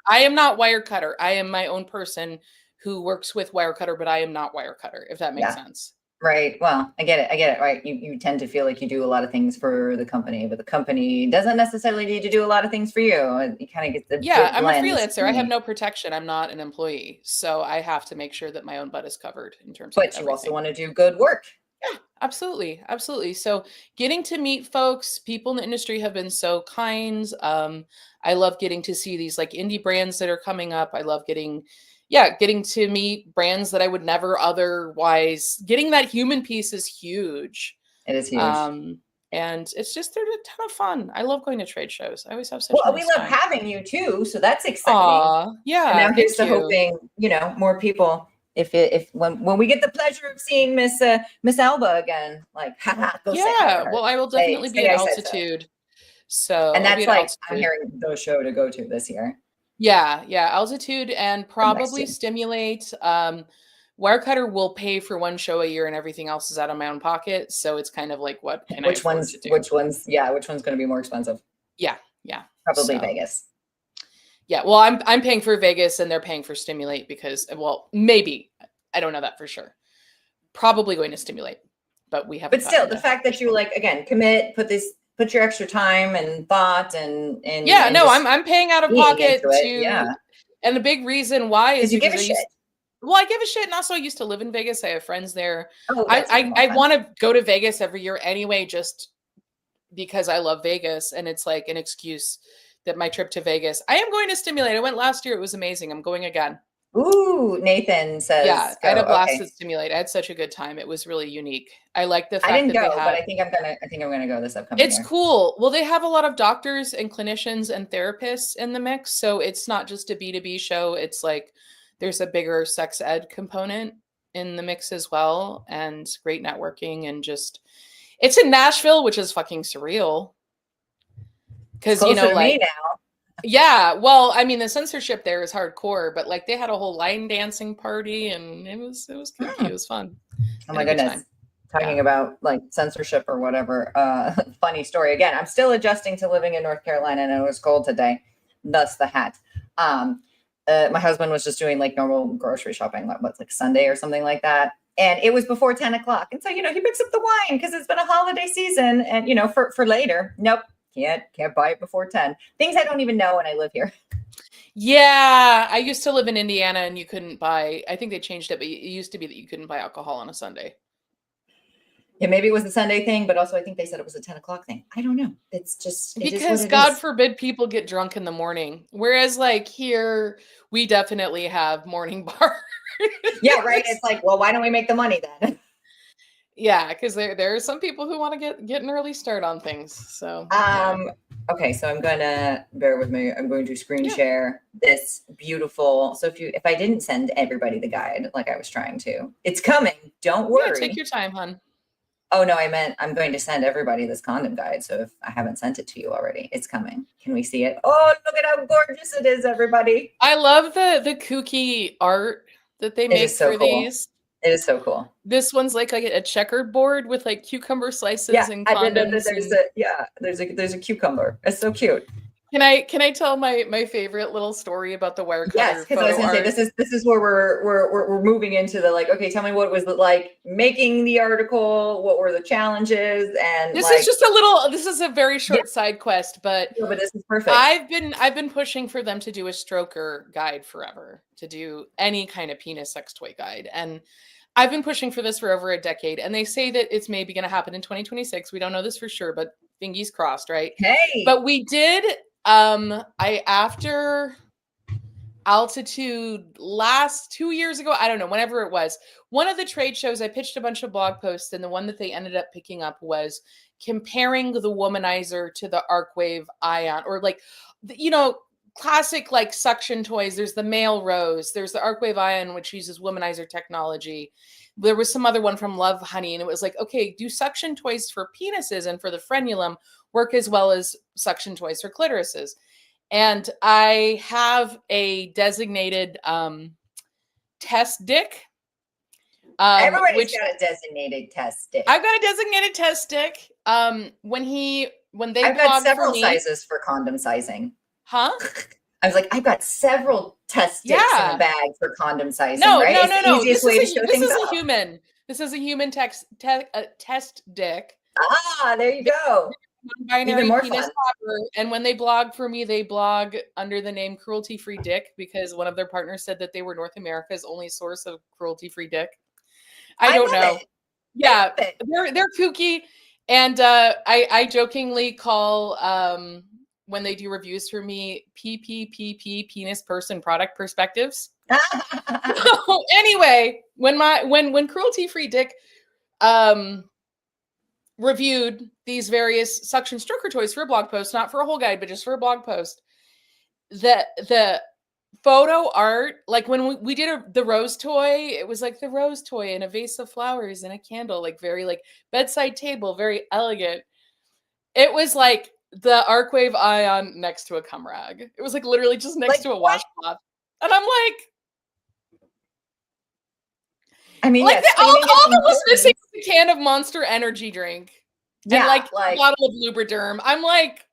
I am not Wirecutter. I am my own person who works with Wirecutter, but I am not Wirecutter, if that makes sense. Right. Well, I get it. Right. You tend to feel like you do a lot of things for the company, but the company doesn't necessarily need to do a lot of things for you. You kind of get the I'm a freelancer. I have no protection. I'm not an employee, so I have to make sure that my own butt is covered in terms of everything. But you also want to do good work. Yeah, absolutely. So getting to meet folks, people in the industry have been so kind. I love getting to see these like indie brands that are coming up. I love getting to meet brands that I would never otherwise. Getting that human piece is huge. It is huge. And it's just, they're a ton of fun. I love going to trade shows. I always have such we love having you too. So that's exciting. And now here's to hoping, more people, when we get the pleasure of seeing Miss Alba again, like, well, I will definitely be at Altitude. So and that's like, I'm hearing the show to go to this year. Yeah, Altitude, and probably Stimulate. Wirecutter will pay for one show a year, and everything else is out of my own pocket. So it's kind of like, what can which one's going to be more expensive? Yeah. Probably Vegas. Yeah, well, I'm paying for Vegas, and they're paying for Stimulate because, well, maybe, I don't know that for sure. Probably going to Stimulate, but we haven't. But still, the fact that you commit, put this put your extra time and thought and yeah, and no, I'm paying out of pocket to, yeah. And the big reason why is you give a because shit. Well, I give a shit, and also I used to live in Vegas. I have friends there. Oh, I want to go to Vegas every year anyway, just because I love Vegas, and it's like an excuse that my trip to Vegas. I am going to Stimulate. I went last year. It was amazing. I'm going again. Ooh, Nathan says, yeah, I had a blast okay. at Stimulate. I had such a good time. It was really unique. I like the fact I didn't that go, they have. but I think I'm gonna go this upcoming It's year. cool. Well, they have a lot of doctors and clinicians and therapists in the mix, so it's not just a B2B show. It's like there's a bigger sex ed component in the mix as well, and great networking, and just it's in Nashville, which is fucking surreal. Because to me now. Yeah, well, I mean, the censorship there is hardcore, but like they had a whole line dancing party, and it was kooky. It was fun. Oh my goodness. Talking about like censorship or whatever. Funny story. Again, I'm still adjusting to living in North Carolina, and it was cold today, thus the hat. My husband was just doing like normal grocery shopping, what's like Sunday or something like that. And it was before 10 o'clock. And so, he picks up the wine because it's been a holiday season and, for later. Nope. Can't buy it before 10. Things I don't even know when I live here. Yeah. I used to live in Indiana and you couldn't buy, I think they changed it, but it used to be that you couldn't buy alcohol on a Sunday. Yeah, maybe it was the Sunday thing, but also I think they said it was a 10 o'clock thing. I don't know. It's just because God forbid people get drunk in the morning. Whereas like here, we definitely have morning bars. Yeah, right. It's like, well, why don't we make the money then? Yeah, because there are some people who want to get an early start on things. So okay, so I'm gonna bear with me. I'm going to screen share this beautiful. So if I didn't send everybody the guide like I was trying to, it's coming. Don't worry. Yeah, take your time, hon. Oh no, I meant I'm going to send everybody this condom guide. So if I haven't sent it to you already, it's coming. Can we see it? Oh, look at how gorgeous it is, everybody. I love the kooky art that they make for these. It is so cool. This one's like a checkered board with like cucumber slices and condoms. There's a cucumber. It's so cute. Can I tell my favorite little story about the wire cutter? Yes, because I was going to say this is where we're moving into the like. Okay, tell me what was it like making the article? What were the challenges? And this is just a little. This is a very short side quest, but this is perfect. I've been pushing for them to do a stroker guide forever, to do any kind of penis sex toy guide, and I've been pushing for this for over a decade. And they say that it's maybe going to happen in 2026. We don't know this for sure, but fingers crossed, right? Hey, but we did. After Altitude last 2 years ago, I don't know, whenever it was, one of the trade shows, I pitched a bunch of blog posts, and the one that they ended up picking up was comparing the womanizer to the Arcwave Ion, or like, classic like suction toys. There's the male rose, there's the Arcwave Ion, which uses womanizer technology. There was some other one from Love Honey, and it was like, okay, do suction toys for penises and for the frenulum work as well as suction toys for clitorises? And I have a designated test dick. Everybody's got a designated test stick. I've got a designated test stick. I've got several sizes for condom sizing. Huh? I was like, I've got several test sticks in a bag for condom sizing. No. This is a human test dick. Ah, there you go. Non-binary penis popper. And when they blog for me, they blog under the name Cruelty Free Dick, because one of their partners said that they were North America's only source of cruelty-free dick. I don't know. Yeah, they're kooky. And I jokingly call when they do reviews for me, PPPP, penis person product perspectives. Anyway, when Cruelty Free Dick reviewed these various suction stroker toys for a blog post, not for a whole guide, but just for a blog post, the photo art, like when we did the rose toy, it was like the rose toy in a vase of flowers and a candle, like very like bedside table, very elegant. It was like the Arcwave Ion next to a cum rag. It was like literally just next to a washcloth. And I'm like, I mean, like all that was missing was a can of Monster Energy drink. Yeah, and like a bottle of Lubriderm. I'm like,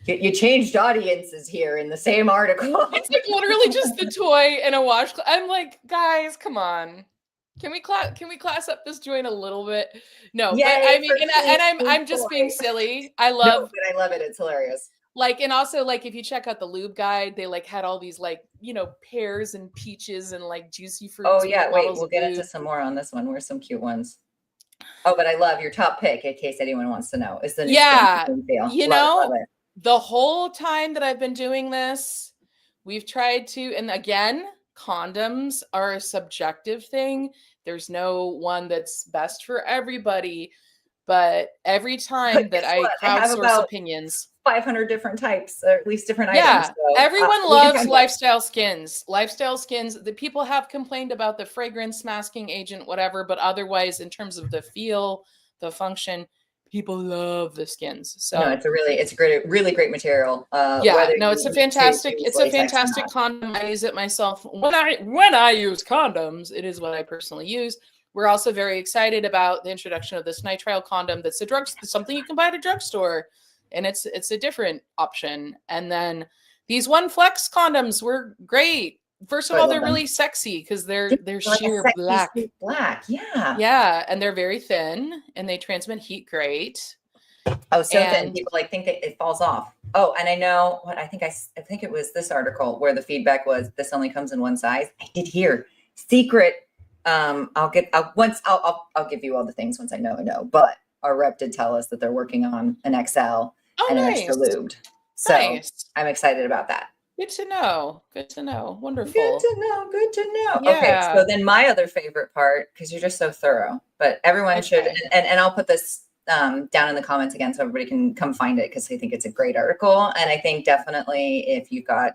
you changed audiences here in the same article. It's like literally just the toy and a washcloth. I'm like, guys, come on. Can we class up this joint a little bit? No, Yay, but I mean, and I'm just being silly. I love it. It's hilarious. Like, and also like if you check out the lube guide, they like had all these like, you know, pears and peaches and like juicy fruits. Oh yeah, wait, we'll get into some more on this one. Where's some cute ones? Oh, but I love your top pick, in case anyone wants to know. Is the new you know, the whole time that I've been doing this, we've tried to, and again, condoms are a subjective thing. There's no one that's best for everybody. But every time that I crowdsource opinions, 500 different types, or at least different items. So, everyone loves lifestyle skins. Lifestyle skins, the people have complained about the fragrance, masking agent, whatever, but otherwise, in terms of the feel, the function, people love the skins. So no, it's a really great material. It's a fantastic condom. I use it myself. When I use condoms, it is what I personally use. We're also very excited about the introduction of this nitrile condom. That's something you can buy at a drugstore, and it's a different option. And then these One Flex condoms were great. First of all, they're really sexy because they're sheer black. Yeah, and they're very thin and they transmit heat great. Oh, so thin. People think that it falls off. Oh, and I know what I think it was this article where the feedback was this only comes in one size. I did hear secret. I'll give you all the things once I know, but our rep did tell us that they're working on an XL and an extra lubed. So I'm excited about that. Good to know. Wonderful. Good to know. Yeah. Okay. So then my other favorite part, because you're just so thorough, but everyone should, and I'll put this down in the comments again, so everybody can come find it, because I think it's a great article. And I think definitely if you've got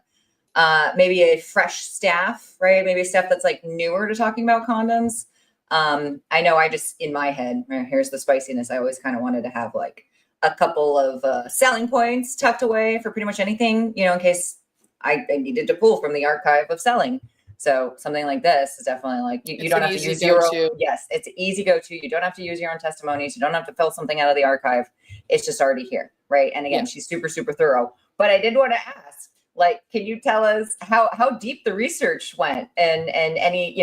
maybe a fresh staff, right? Maybe a staff that's like newer to talking about condoms. I know I just, in my head, here's the spiciness. I always kind of wanted to have like a couple of selling points tucked away for pretty much anything, in case I needed to pull from the archive of selling. So something like this is definitely like, you don't have to use your own. Yes, it's an easy go-to. You don't have to use your own testimonies. You don't have to fill something out of the archive. It's just already here, right? And again, she's super, super thorough. But I did want to ask, like, can you tell us how deep the research went and any,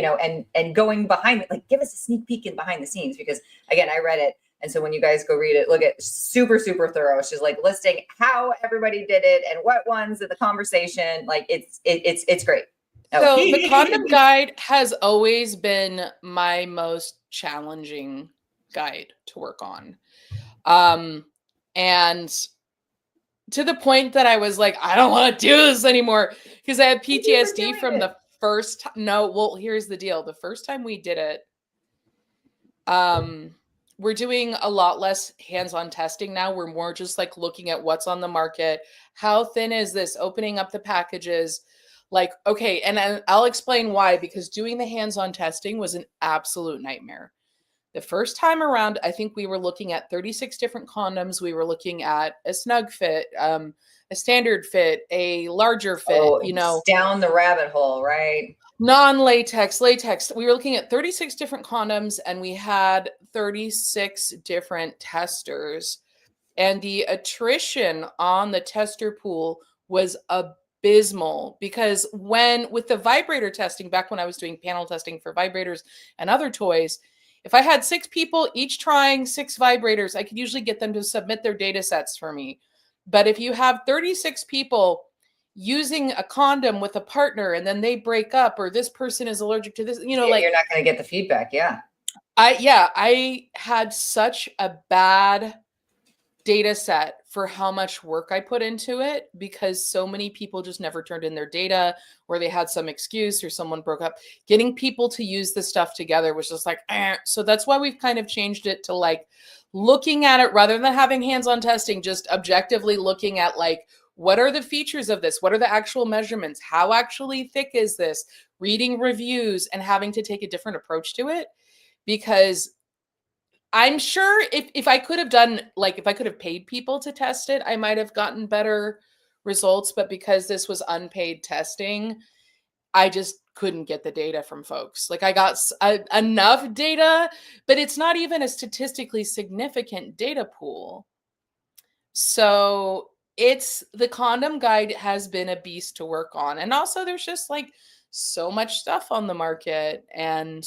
and going behind it, like give us a sneak peek in behind the scenes, because again, I read it. And so when you guys go read it, look at super, super thorough. She's like listing how everybody did it and what ones in the conversation. Like it's great. So the condom guide has always been my most challenging guide to work on. And to the point that I was like, I don't want to do this anymore, because I had PTSD from the first. No, well, here's the deal. The first time we did it, we're doing a lot less hands-on testing now. We're more just like looking at what's on the market. How thin is this? Opening up the packages. Like, okay, and I'll explain why, because doing the hands-on testing was an absolute nightmare. The first time around, I think we were looking at 36 different condoms. We were looking at a snug fit, a standard fit, a larger fit, down the rabbit hole, right? Non-latex, latex. We were looking at 36 different condoms, and we had 36 different testers. And the attrition on the tester pool was abysmal, because with the vibrator testing, back when I was doing panel testing for vibrators and other toys, if I had 6 people each trying 6 vibrators, I could usually get them to submit their data sets for me. But if you have 36 people using a condom with a partner and then they break up, or this person is allergic to this, like, you're not going to get the feedback. Yeah. I had such a bad data set for how much work I put into it, because so many people just never turned in their data, or they had some excuse, or someone broke up. Getting people to use the stuff together was just like, So that's why we've kind of changed it to like looking at it rather than having hands-on testing, just objectively looking at like, what are the features of this? What are the actual measurements? How actually thick is this? Reading reviews and having to take a different approach to it, because I'm sure if I could have done, like, if I could have paid people to test it, I might have gotten better results. But because this was unpaid testing, I just couldn't get the data from folks. Like, I got enough data, but it's not even a statistically significant data pool. So the condom guide has been a beast to work on. And also there's just like so much stuff on the market, and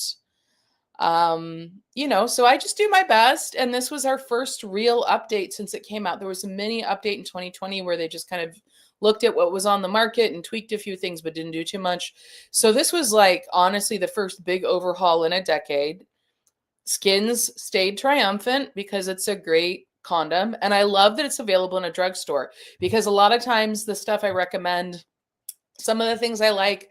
So I just do my best. And this was our first real update since it came out. There was a mini update in 2020 where they just kind of looked at what was on the market and tweaked a few things, but didn't do too much. So this was like, honestly, the first big overhaul in a decade. Skins stayed triumphant because it's a great condom. And I love that it's available in a drugstore, because a lot of times the stuff I recommend, some of the things I like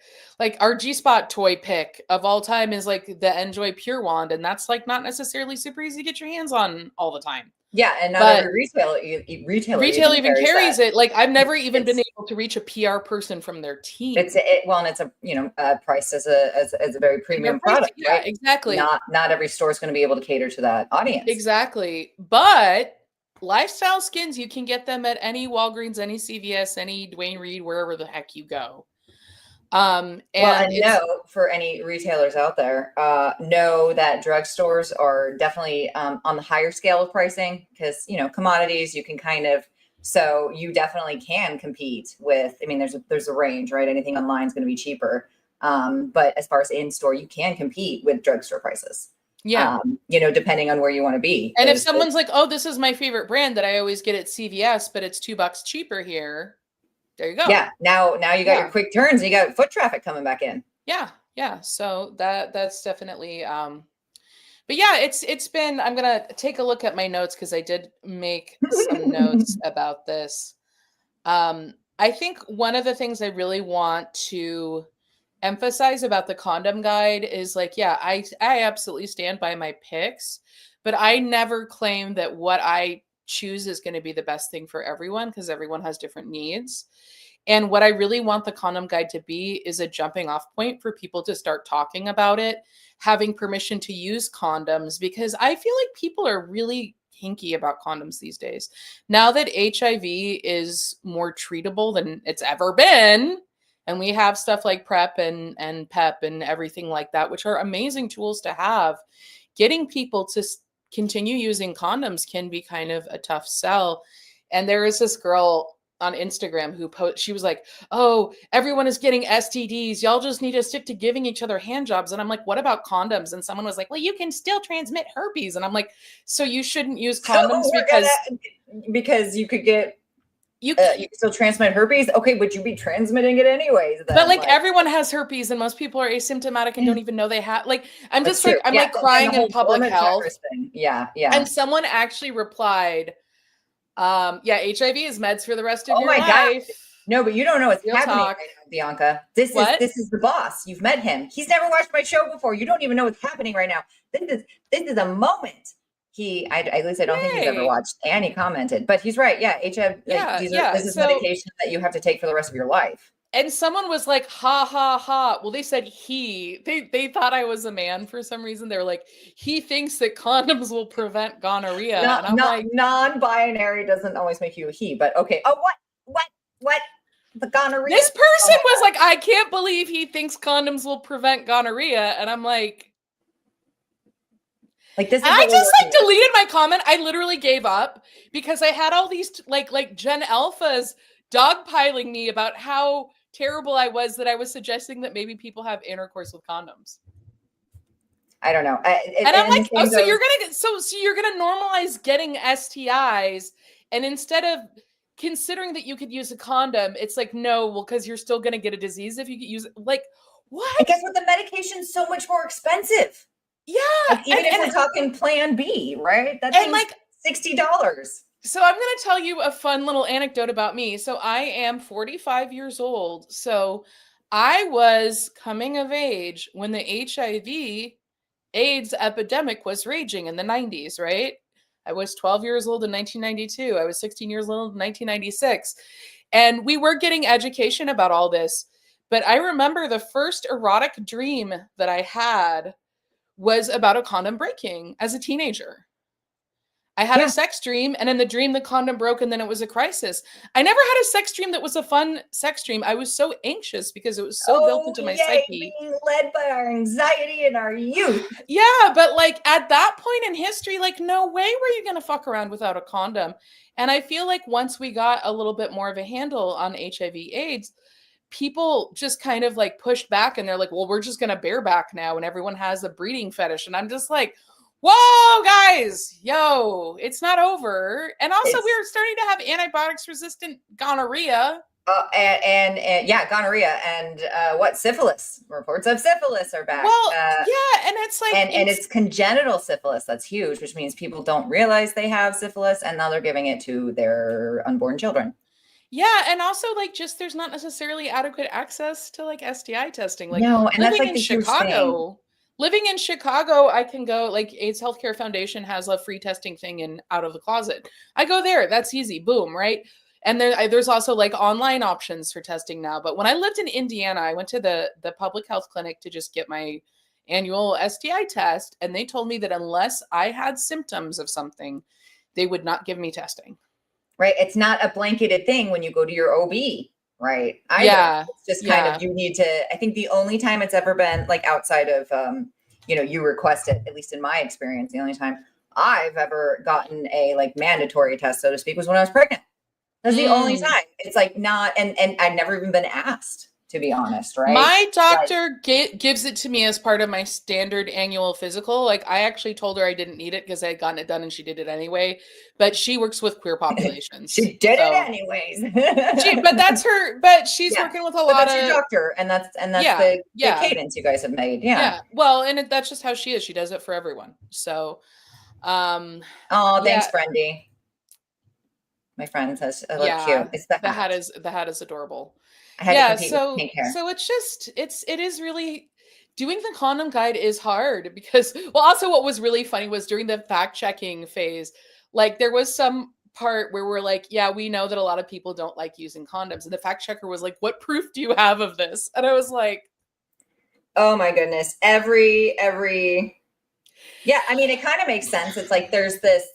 our G-Spot toy pick of all time is like the Enjoy Pure Wand. And that's like not necessarily super easy to get your hands on all the time. Yeah, and not every retailer even carries it. Like I've never even been able to reach a PR person from their team. And it's priced as a very premium product. Yeah, right? Exactly. Not every store is going to be able to cater to that audience. Exactly. But lifestyle skins, you can get them at any Walgreens, any CVS, any Dwayne Reed, wherever the heck you go. And for any retailers out there, know that drugstores are definitely on the higher scale of pricing, because commodities you can so you definitely can compete with. I mean, there's a range, right? Anything online is going to be cheaper, but as far as in store, you can compete with drugstore prices. Yeah, depending on where you want to be. And if someone's like, "Oh, this is my favorite brand that I always get at CVS, but it's $2 cheaper here." There you go. Yeah. Now you got your quick turns, and you got foot traffic coming back in. Yeah. Yeah. So that's definitely, but yeah, it's been, I'm going to take a look at my notes, because I did make some notes about this. I think one of the things I really want to emphasize about the condom guide is I absolutely stand by my picks, but I never claim that what I choose is going to be the best thing for everyone, because everyone has different needs. And what I really want the condom guide to be is a jumping off point for people to start talking about it, having permission to use condoms, because I feel like people are really hinky about condoms these days. Now that HIV is more treatable than it's ever been, and we have stuff like PrEP and PEP and everything like that, which are amazing tools to have, getting people to continue using condoms can be kind of a tough sell. And there is this girl on Instagram who she was like, "Oh, everyone is getting STDs. Y'all just need to stick to giving each other hand jobs." And I'm like, "What about condoms?" And someone was like, "Well, you can still transmit herpes." And I'm like, "So you shouldn't use condoms because you could get you can still transmit herpes? Okay, would you be transmitting it anyways? Then? But everyone has herpes, and most people are asymptomatic and don't even know they have. I'm just I'm crying in public health. Yeah. And someone actually replied, HIV is meds for the rest of your life. God. No, but you don't know what's happening right now, Bianca. This is the boss. You've met him. He's never watched my show before. You don't even know what's happening right now. This is a moment. At least I don't think he's ever watched. And he commented, but he's right. Yeah, HIV. This is medication that you have to take for the rest of your life. And someone was like, "Ha ha ha." Well, they said they thought I was a man for some reason. They were like, "He thinks that condoms will prevent gonorrhea." And I'm like, non-binary doesn't always make you a he, but okay. Oh, what? The gonorrhea. This person was like, "I can't believe he thinks condoms will prevent gonorrhea," and I'm like. This. I just deleted my comment. I literally gave up because I had all these like Gen Alphas dogpiling me about how terrible I was, that I was suggesting that maybe people have intercourse with condoms. I don't know. And I'm like, oh, so you're gonna normalize getting STIs, and instead of considering that you could use a condom, it's like, no, well, because you're still gonna get a disease if you use it. Like, what? I guess with the medication's so much more expensive. Yeah. Even if we're talking Plan B, right? That's $60. So I'm going to tell you a fun little anecdote about me. So I am 45 years old. So I was coming of age when the HIV AIDS epidemic was raging in the 90s, right? I was 12 years old in 1992. I was 16 years old in 1996. And we were getting education about all this. But I remember the first erotic dream that I had was about a condom breaking as a teenager. I had a sex dream, and in the dream, the condom broke, and then it was a crisis. I never had a sex dream that was a fun sex dream. I was so anxious because it was so built into my psyche. Being led by our anxiety and our youth. Yeah, but at that point in history, no way were you going to fuck around without a condom. And I feel like once we got a little bit more of a handle on HIV/AIDS, people just kind of like pushed back and they're like, well, we're just going to bareback now. And everyone has a breeding fetish. And I'm just like, whoa, guys, yo, it's not over. And also we're starting to have antibiotics resistant gonorrhea. And yeah, gonorrhea and syphilis. Reports of syphilis are back. Well, yeah, and it's like, and it's congenital syphilis. That's huge, which means people don't realize they have syphilis, and now they're giving it to their unborn children. Yeah, and also like just there's not necessarily adequate access to like STI testing. Like no, and living that's like in Chicago. Living in Chicago, I can go, like AIDS Healthcare Foundation has a free testing thing in Out of the Closet. I go there. That's easy. Boom, right? And there's also like online options for testing now. But when I lived in Indiana, I went to the public health clinic to just get my annual STI test. And they told me that unless I had symptoms of something, they would not give me testing. Right. It's not a blanketed thing when you go to your OB. Right. Yeah. It's just kind of, you need to, I think the only time it's ever been like outside of, you request it, at least in my experience, the only time I've ever gotten a like mandatory test, so to speak, was when I was pregnant. That's the only time. It's like not, and I've never even been asked, to be honest, right? My doctor gives it to me as part of my standard annual physical. Like I actually told her I didn't need it because I had gotten it done and she did it anyway. But she works with queer populations. She did it anyways. But she's working with a lot of your doctor, and that's the cadence you guys have made. Yeah. Well, and that's just how she is. She does it for everyone. So, thanks, Brendy. My friend says, "I look cute." It's the hat is adorable. So it is really, doing the condom guide is hard because, well, also what was really funny was during the fact checking phase, like there was some part where we're like, yeah, we know that a lot of people don't like using condoms, and the fact checker was like, what proof do you have of this? And I was like, oh my goodness, yeah, I mean, it kind of makes sense. It's like there's this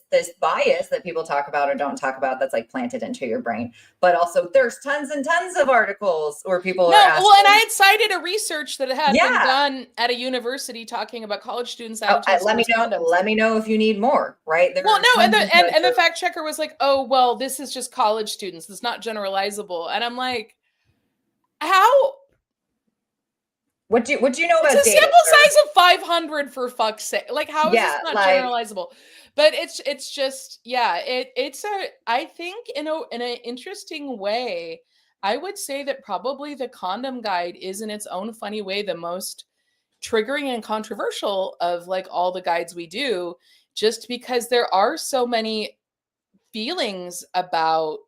bias that people talk about or don't talk about that's like planted into your brain. But also there's tons and tons of articles where people are asking. Well, and I had cited a research that had been done at a university talking about college students. Let me know if you need more, right? And the fact checker was like, oh, well, this is just college students. It's not generalizable. And I'm like, how? What do you know about it's a sample size of 500 for fuck's sake? Like, how is this not generalizable? But it's just, I think in an interesting way, I would say that probably the condom guide is in its own funny way the most triggering and controversial of like all the guides we do, just because there are so many feelings about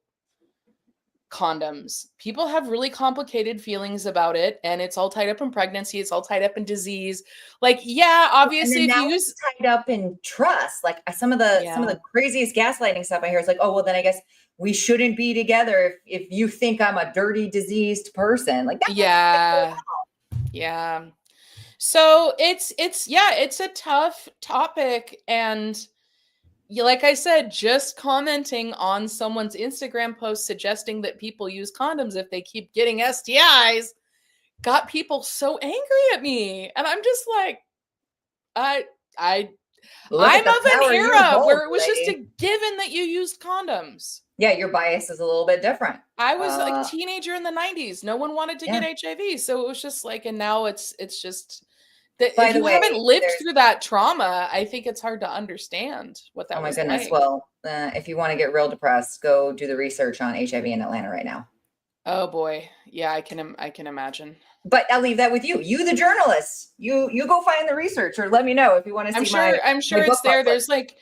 condoms. People have really complicated feelings about it, and it's all tied up in pregnancy. It's all tied up in disease. Like, yeah, obviously, if you use tied up in trust, like some of the craziest gaslighting stuff I hear is like, oh, well, then I guess we shouldn't be together if you think I'm a dirty, diseased person. Like that. Yeah. So it's a tough topic, and like I said, just commenting on someone's Instagram post suggesting that people use condoms if they keep getting STIs got people so angry at me. And I'm just like, I'm of an era where it was just a given that you used condoms. Yeah, your bias is a little bit different. I was like a teenager in the 90s. No one wanted to get HIV. So it was just like, and now it's just... If you haven't lived through that trauma, I think it's hard to understand what that was. Oh my goodness. Like. Well, if you want to get real depressed, go do the research on HIV in Atlanta right now. Oh boy. Yeah, I can imagine. But I'll leave that with you. You, the journalist, you go find the research, or let me know if you want to see I'm sure it's there. There's like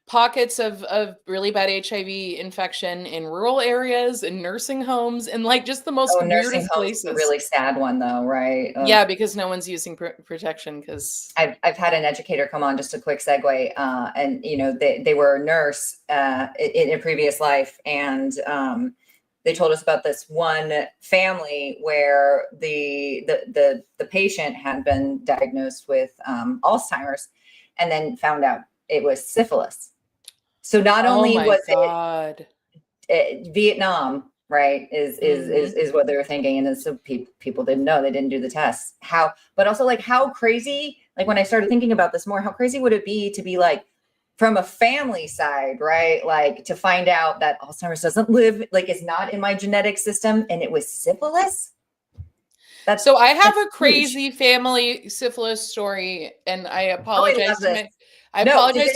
pockets of really bad HIV infection in rural areas and nursing homes and like just the most weirdest places. A really sad one though, right? Yeah, because no one's using protection. Because I've had an educator come on, just a quick segue, and they were a nurse in a previous life, and they told us about this one family where the patient had been diagnosed with Alzheimer's, and then found out it was syphilis. So not only was it Vietnam, right, is what they were thinking. And then so people didn't know, they didn't do the tests. But also like how crazy, like when I started thinking about this more, how crazy would it be to be like from a family side, right? Like to find out that Alzheimer's doesn't live, like is not in my genetic system, and it was syphilis. So I have a crazy family syphilis story, and I apologize to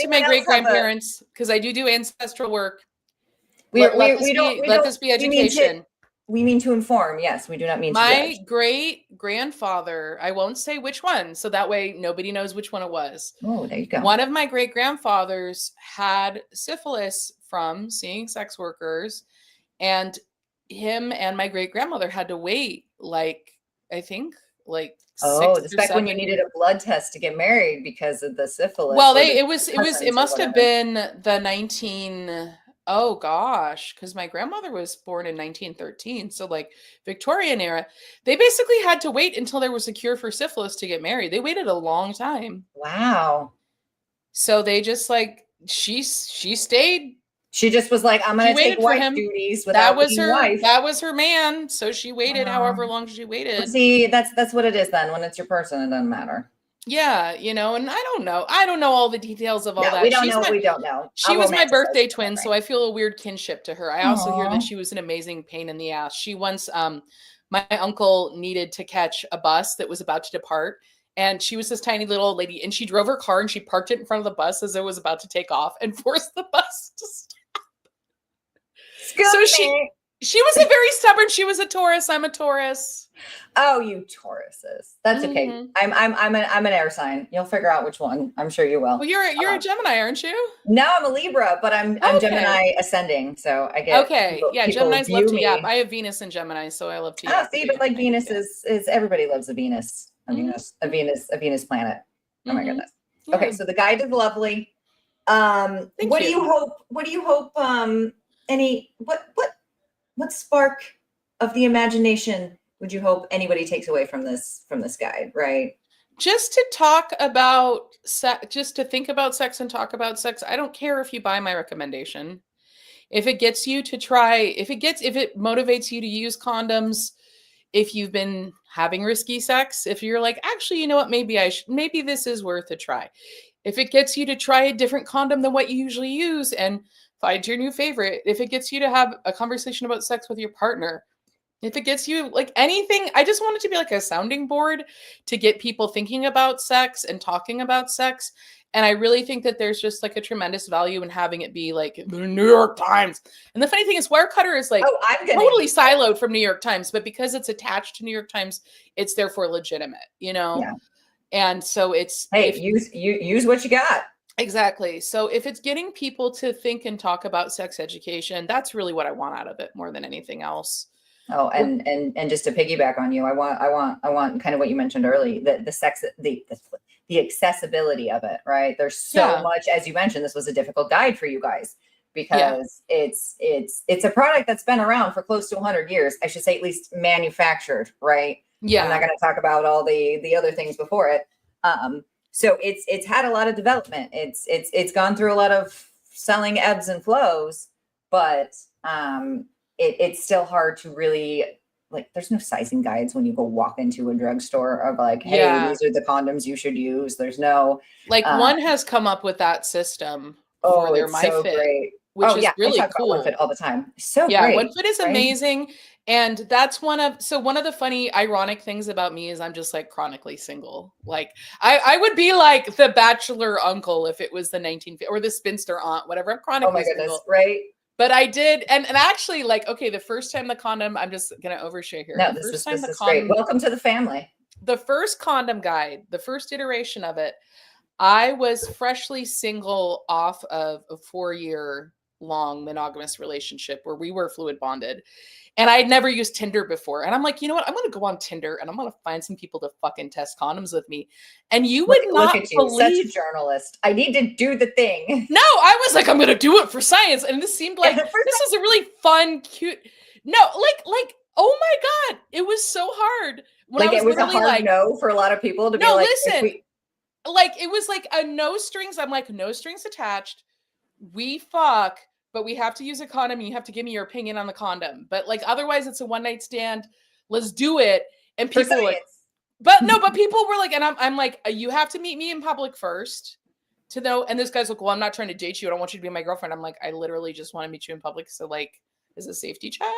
my great grandparents because I do ancestral work. Let this be education. We mean to inform. Yes, we do not mean to judge. My great grandfather, I won't say which one, so that way nobody knows which one it was. Oh, there you go. One of my great grandfathers had syphilis from seeing sex workers, and him and my great grandmother had to wait I think 6 it's back when you needed a blood test to get married because of the syphilis. Well, it must have been the because my grandmother was born in 1913, so Victorian era. They basically had to wait until there was a cure for syphilis to get married. They waited a long time. Wow. So they just she stayed. She just was like, I'm going to take wife duties without being wife. That was her man. So she waited however long she waited. See, that's what it is then. When it's your person, it doesn't matter. Yeah, and I don't know. I don't know all the details of all that. We don't know. She was my birthday twin, so I feel a weird kinship to her. I also hear that she was an amazing pain in the ass. She once, my uncle needed to catch a bus that was about to depart. And she was this tiny little old lady, and she drove her car and she parked it in front of the bus as it was about to take off and forced the bus to stop. So she was a very stubborn. She was a Taurus. I'm a Taurus. Oh, you Tauruses. That's okay. I'm an air sign. You'll figure out which one. I'm sure you will. Well, you're a Gemini, aren't you? No, I'm a Libra, but I'm Gemini ascending, so I get Gemini's love to yap. I have Venus in Gemini, so I love to yap. See, but Venus is everybody loves a Venus. A Venus planet. Oh my goodness. Yeah. Okay, so the guide is lovely. What do you hope what spark of the imagination would you hope anybody takes away from this guide, right? Just to talk about just to think about sex and talk about sex. I don't care if you buy my recommendation. If it gets you to try, if it motivates you to use condoms, if you've been having risky sex, if you're like, actually, you know what, maybe this is worth a try. If it gets you to try a different condom than what you usually use and find your new favorite, if it gets you to have a conversation about sex with your partner, if it gets you anything, I just want it to be like a sounding board to get people thinking about sex and talking about sex. And I really think that there's just a tremendous value in having it be the New York Times. And the funny thing is Wirecutter is totally siloed from New York Times, but because it's attached to New York Times, it's therefore legitimate, Yeah. And so it's, use what you got. Exactly. So if it's getting people to think and talk about sex education, that's really what I want out of it more than anything else. Oh, and just to piggyback on you, I want kind of what you mentioned early, the accessibility of it, right? There's so much, as you mentioned, this was a difficult guide for you guys because it's a product that's been around for close to 100 years. I should say at least manufactured, right? Yeah. I'm not going to talk about all the other things before it. So it's had a lot of development. It's gone through a lot of selling ebbs and flows, but it's still hard to really there's no sizing guides when you go walk into a drugstore of hey, these are the condoms you should use. There's no One has come up with that system for their MyFit, great. Which is really cool. About OneFit all the time. So great. OneFit is amazing. And that's one of the funny ironic things about me is I'm just chronically single. I would be the bachelor uncle if it was the 1950s or the spinster aunt, whatever. I'm chronically single. Right? But I did, and actually, the first time the condom, I'm just gonna overshare here. No, this is great. Welcome to the family. The first condom guide, the first iteration of it, I was freshly single off of a 4-year long monogamous relationship where we were fluid bonded. And I had never used Tinder before. And I'm like, you know what? I'm going to go on Tinder and I'm going to find some people to fucking test condoms with me. And you would not believe... Such a journalist. I need to do the thing. No, I was like, I'm going to do it for science. And this seemed like, this is a really fun, cute... No, oh my God. It was so hard. It was a hard no for a lot of people to be like... Listen. It was a no strings. I'm like, no strings attached. We fuck. But we have to use a condom and you have to give me your opinion on the condom. But otherwise it's a one night stand. Let's do it. And people were but people were and I'm like, you have to meet me in public first to know. And this guy's like, well, I'm not trying to date you. I don't want you to be my girlfriend. I'm like, I literally just want to meet you in public. So is a safety check.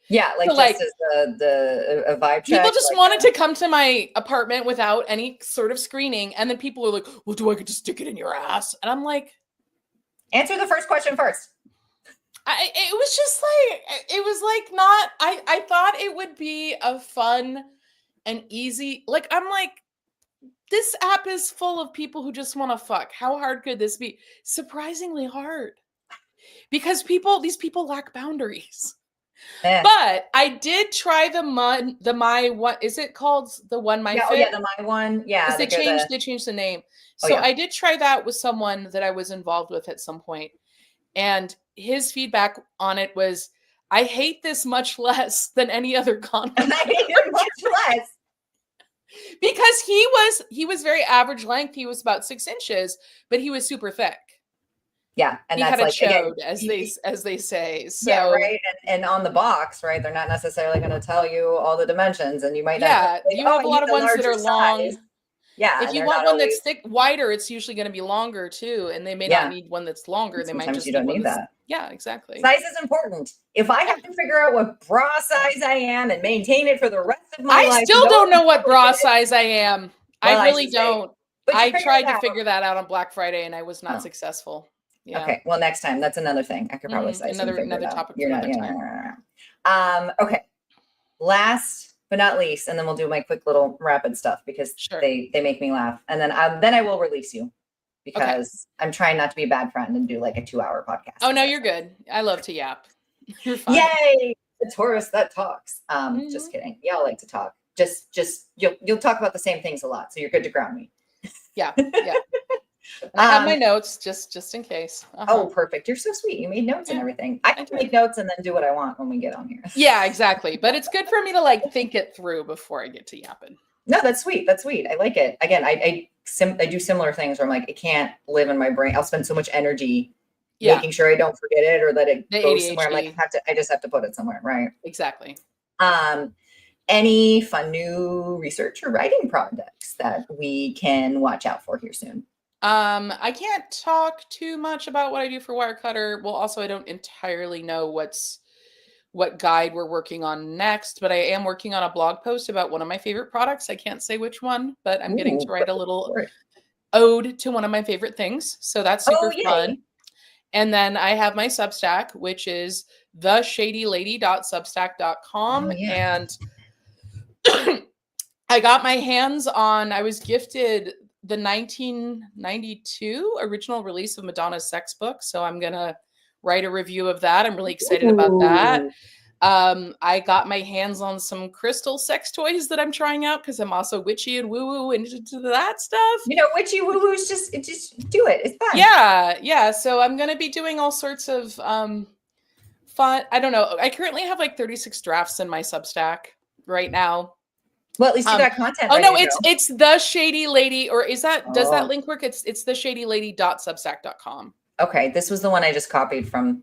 Yeah, like so, just as a vibe check. People just like wanted to come to my apartment without any sort of screening. And then people are like, well, do I get to stick it in your ass? And I'm like, answer the first question first. It was just like, it was like not, I thought it would be a fun and easy, like, I'm like, this app is full of people who just want to fuck. How hard could this be? Surprisingly hard. Because these people lack boundaries. But I did try the my what is it called? The One My Fit? Oh yeah, the My One. Yeah, they changed the name. So I did try that with someone that I was involved with at some point. And his feedback on it was, I hate this much less than any other condom. I hate it much less. Because he was very average length. He was about 6 inches, but he was super thick. Yeah, and he that's had a like chode, as they say. So, yeah, right. And on the box, right? They're not necessarily going to tell you all the dimensions, and you might not. Yeah, you have a lot of ones that are long. Size. Yeah, if you want one that's thick, wider, it's usually going to be longer too, and they may not need one that's longer. They might just you don't need that. Yeah, exactly. Size is important. If I have to figure out what bra size I am and maintain it for the rest of my life, I still don't know what bra size I am. Well, I really don't. I tried to figure that out on Black Friday, and I was not successful. Yeah. Okay. Well, next time, that's another thing. I could probably say another topic for another time. Okay. Last but not least, and then we'll do my quick little rapid stuff because they make me laugh, and then I will release you because I'm trying not to be a bad friend and do like a 2-hour podcast. Oh no, you're good. I love to yap. You're fine. Yay! The Taurus that talks. Just kidding. Y'all like to talk. Just you'll talk about the same things a lot, so you're good to ground me. Yeah. I have my notes just in case. Oh, perfect. You're so sweet. You made notes and everything. I can make notes and then do what I want when we get on here. Yeah, exactly. But it's good for me to like think it through before I get to yapping. No, that's sweet. That's sweet. I like it. Again, I do similar things where I'm like, it can't live in my brain. I'll spend so much energy making sure I don't forget it or that it goes ADHD. Somewhere. I'm like, I just have to put it somewhere. Right. Exactly. Any fun new research or writing projects that we can watch out for here soon? I can't talk too much about what I do for Wirecutter. Well, also I don't entirely know what guide we're working on next, but I am working on a blog post about one of my favorite products. I can't say which one, but I'm getting to write a little ode to one of my favorite things. So that's super fun. And then I have my Substack, which is theshadylady.substack.com. And I got my hands on, I was gifted the 1992 original release of Madonna's Sex Book. So I'm going to write a review of that. I'm really excited about that. I got my hands on some crystal sex toys that I'm trying out because I'm also witchy and woo-woo and into that stuff. You know, witchy woo-woo is just do it. It's fun. Yeah. So I'm going to be doing all sorts of fun. I don't know. I currently have like 36 drafts in my Substack right now. Well, at least you got content. Oh no, it's the Shady Lady, or is that does that link work? It's theshadylady.substack.com. Okay, this was the one I just copied from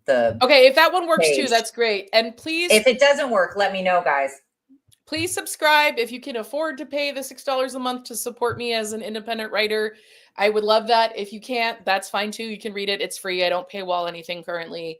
the. Okay, if that one works too, that's great. And please, if it doesn't work, let me know, guys. Please subscribe if you can afford to pay the $6 a month to support me as an independent writer. I would love that. If you can't, that's fine too. You can read it. It's free. I don't paywall anything currently.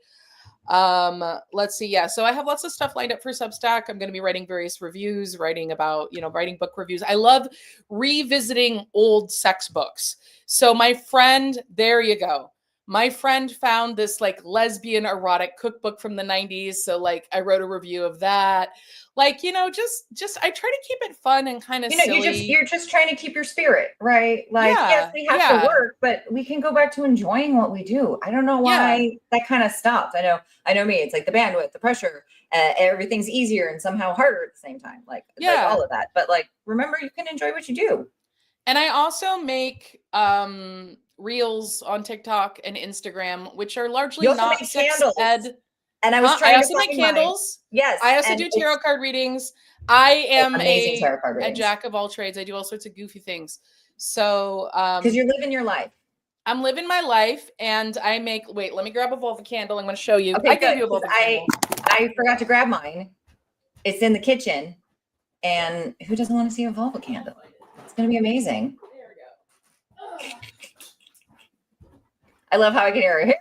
Let's see. Yeah. So I have lots of stuff lined up for Substack. I'm going to be writing various reviews, writing book reviews. I love revisiting old sex books. So my friend, there you go. My friend found this like lesbian erotic cookbook from the 90s. So like I wrote a review of that. Like, just I try to keep it fun and kind of silly. You're just trying to keep your spirit, right? Like, yes, we have to work, but we can go back to enjoying what we do. I don't know why that kind of stopped. I know me. It's like the bandwidth, the pressure, everything's easier and somehow harder at the same time. Like all of that. But like, remember, you can enjoy what you do. And I also make reels on TikTok and Instagram, which are largely not sex ed. And I was trying I also make candles. Yes. I also do tarot card readings. I am a jack of all trades. I do all sorts of goofy things. So because you're living your life. I'm living my life, and I make. Wait, let me grab a Volva candle. I'm going to show you. Okay, I gave you a Volva candle. I forgot to grab mine. It's in the kitchen, and who doesn't want to see a Volva candle? It's going to be amazing. There we go. I love how I can hear it.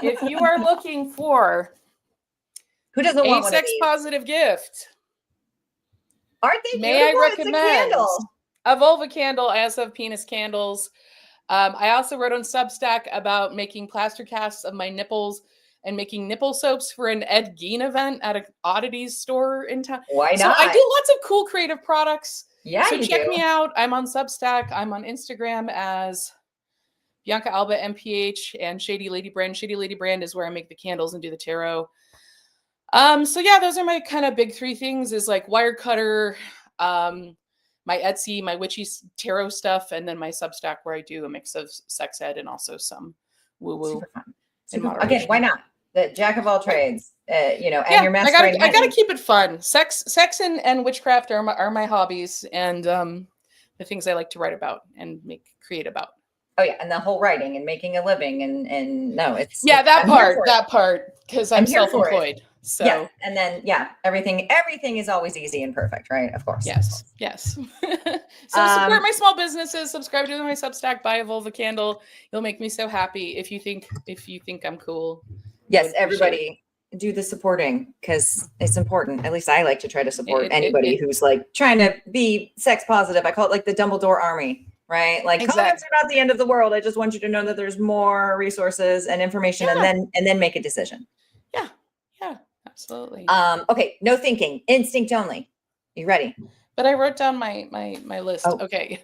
If you are looking for Who doesn't want one of sex these? positive gift. Aren't they beautiful? May I recommend it's a candle. A vulva candle. I also have penis candles. I also wrote on Substack about making plaster casts of my nipples and making nipple soaps for an Ed Gein event at an oddities store in town. Why not? So I do lots of cool creative products. Yeah, so check me out. I'm on Substack. I'm on Instagram as Bianca Alba MPH and Shady Lady Brand. Shady Lady Brand is where I make the candles and do the tarot. So yeah, those are my kind of big three things, is like Wirecutter, my Etsy, my witchy tarot stuff, and then my Substack where I do a mix of sex ed and also some woo-woo. Again, why not? The jack of all trades, and your master. I gotta keep it fun. Sex and witchcraft are my hobbies, and the things I like to write about and create about. Oh yeah, and the whole writing and making a living and no, it's that part because I'm self-employed. So yeah, and then everything is always easy and perfect, right? Of course. Yes. So support my small businesses, subscribe to my Substack, buy a vulva candle. You'll make me so happy if you think I'm cool. Yes, everybody do the supporting because it's important. At least I like to try to support anybody who's like trying to be sex positive. I call it like the Dumbledore army, right? Like condoms are not the end of the world. I just want you to know that there's more resources and information, and then make a decision. Yeah. Absolutely. Okay, no thinking, instinct only. You ready? But I wrote down my list. Oh. Okay.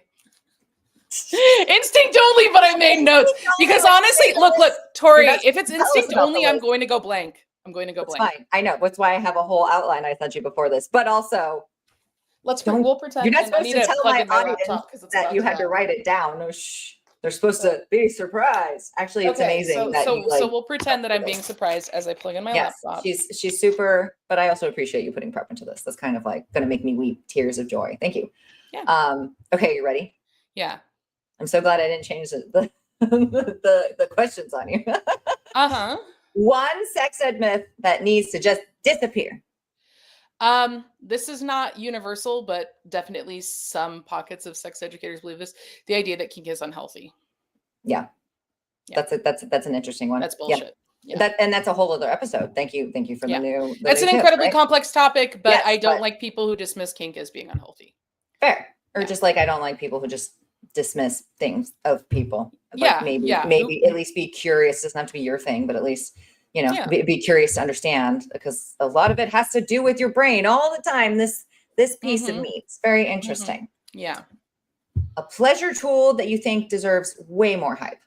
Instinct only, but I made notes because honestly, look, Tori, if it's instinct only, I'm going to go blank. That's fine. I know. That's why I have a whole outline I sent you before this. But also, we'll pretend. You're not supposed to tell my audience that you had to write it down. No, shh. They're supposed to be surprised. Actually, it's amazing. So we'll pretend that I'm being surprised as I plug in my laptop. She's super, but I also appreciate you putting prep into this. That's kind of like going to make me weep tears of joy. Thank you. Yeah. Okay, you ready? Yeah. I'm so glad I didn't change the questions on you. One sex ed myth that needs to just disappear. This is not universal, but definitely some pockets of sex educators believe this. The idea that kink is unhealthy. Yeah. That's an interesting one. That's bullshit. Yeah. That's a whole other episode. Thank you for the new. That's an incredibly complex topic, but I don't like people who dismiss kink as being unhealthy. Fair. Or just like I don't like people who just dismiss things of people. Like maybe at least be curious. It doesn't have to be your thing, but at least be curious to understand, because a lot of it has to do with your brain all the time. This piece of meat. It's very interesting. Yeah. A pleasure tool that you think deserves way more hype.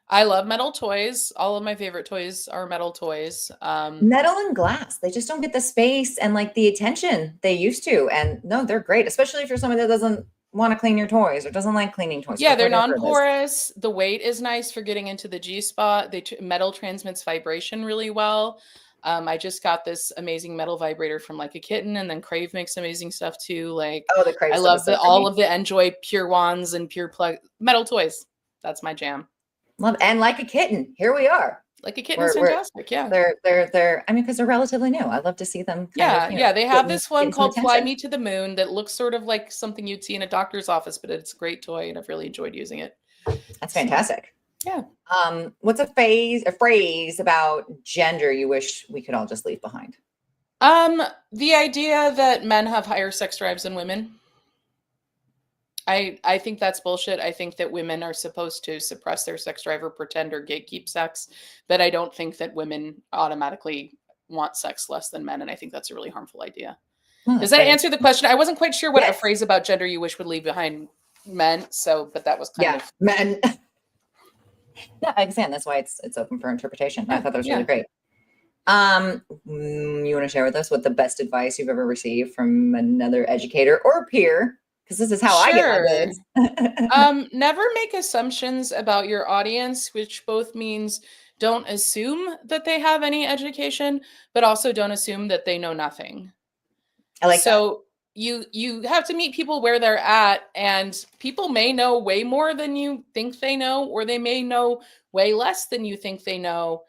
I love metal toys. All of my favorite toys are metal toys. Metal and glass. They just don't get the space and like the attention they used to. And no, they're great, especially if you're someone that doesn't want to clean your toys or doesn't like cleaning toys. Yeah, they're non-porous. The weight is nice for getting into the G-spot. Metal transmits vibration really well. I just got this amazing metal vibrator from Like a Kitten, and then Crave makes amazing stuff too. Like, the Crave. I love all of the Enjoy Pure Wands and Pure Plug metal toys. That's my jam. Love, and Like a Kitten. Here we are. Like a Kitten is fantastic. Yeah, they're. I mean, because they're relatively new. I love to see them. They have this one called Fly Me to the Moon that looks sort of like something you'd see in a doctor's office, but it's a great toy, and I've really enjoyed using it. That's fantastic. Yeah. What's a phrase about gender you wish we could all just leave behind? The idea that men have higher sex drives than women. I think that's bullshit. I think that women are supposed to suppress their sex drive or pretend or gatekeep sex, but I don't think that women automatically want sex less than men, and I think that's a really harmful idea. Does that answer the question? I wasn't quite sure what a phrase about gender you wish would leave behind meant, but that was kind of men. No, I understand. That's why it's open for interpretation. I thought that was really great. You want to share with us what the best advice you've ever received from another educator or peer? Because this is how I get my goods. Never make assumptions about your audience, which both means don't assume that they have any education, but also don't assume that they know nothing. I like that. You have to meet people where they're at, and people may know way more than you think they know, or they may know way less than you think they know,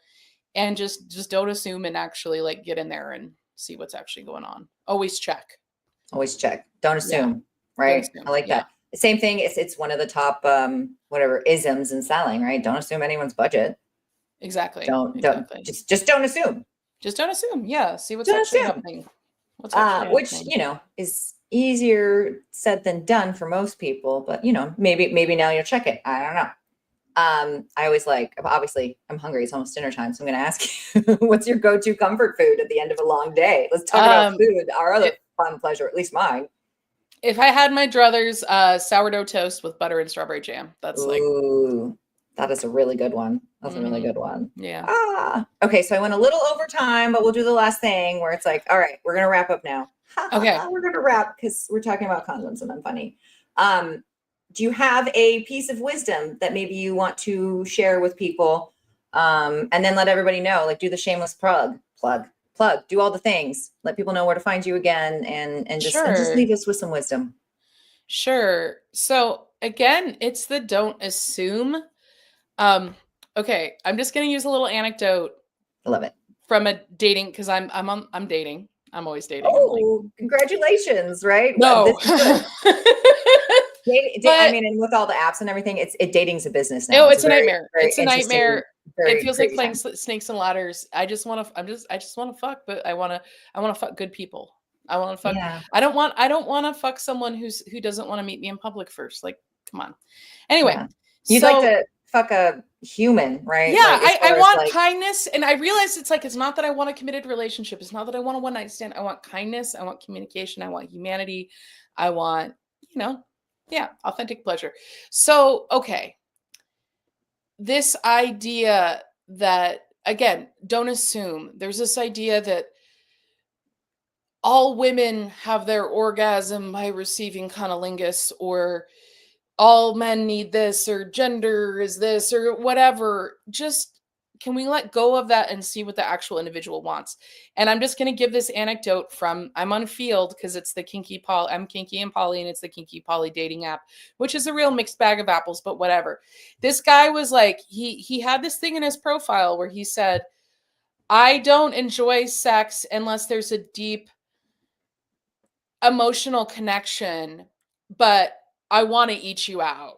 and just don't assume and actually like get in there and see what's actually going on. Always check. Don't assume. Yeah. Right. I like that. Same thing. It's one of the top isms in selling, right? Don't assume anyone's budget. Exactly. Just don't assume. Just don't assume. Yeah. See what's actually happening. What's actually which, happening. you know, is easier said than done for most people, but you know, maybe now you'll check it. I don't know. I always obviously I'm hungry. It's almost dinner time. So I'm going to ask you, what's your go-to comfort food at the end of a long day? Let's talk about food, our other fun pleasure, at least mine. If I had my druthers, sourdough toast with butter and strawberry jam. That's that is a really good one. That's a really good one. Yeah. Okay. So I went a little over time, but we'll do the last thing where it's like, all right, we're going to wrap up now. Okay. We're going to wrap because we're talking about condoms and I'm funny. Do you have a piece of wisdom that maybe you want to share with people? And then let everybody know, like do the shameless plug, do all the things, let people know where to find you again and just leave us with some wisdom. Sure. So again, it's the don't assume. Okay. I'm just going to use a little anecdote. I love it. From a dating, because I'm dating. I'm always dating. Oh, congratulations, right? No. I mean, and with all the apps and everything, dating's a business now. No, it's a nightmare. It's a nightmare. It feels like playing snakes and ladders. I just want to fuck, but I want to fuck good people. I want to fuck. Yeah. I don't want to fuck someone who doesn't want to meet me in public first. Like, come on. Anyway, you'd like to fuck a human, right? Yeah, like, I want kindness, and I realize it's not that I want a committed relationship. It's not that I want a one night stand. I want kindness. I want communication. I want humanity. I want, authentic pleasure. So, okay. This idea that, again, don't assume. There's this idea that all women have their orgasm by receiving cunnilingus, or all men need this, or gender is this, or whatever. Just, can we let go of that and see what the actual individual wants? And I'm just going to give this anecdote from, I'm on Field because it's the I'm kinky and poly, and it's the kinky poly dating app, which is a real mixed bag of apples, but whatever. This guy was like, he had this thing in his profile where he said, I don't enjoy sex unless there's a deep emotional connection, but I want to eat you out.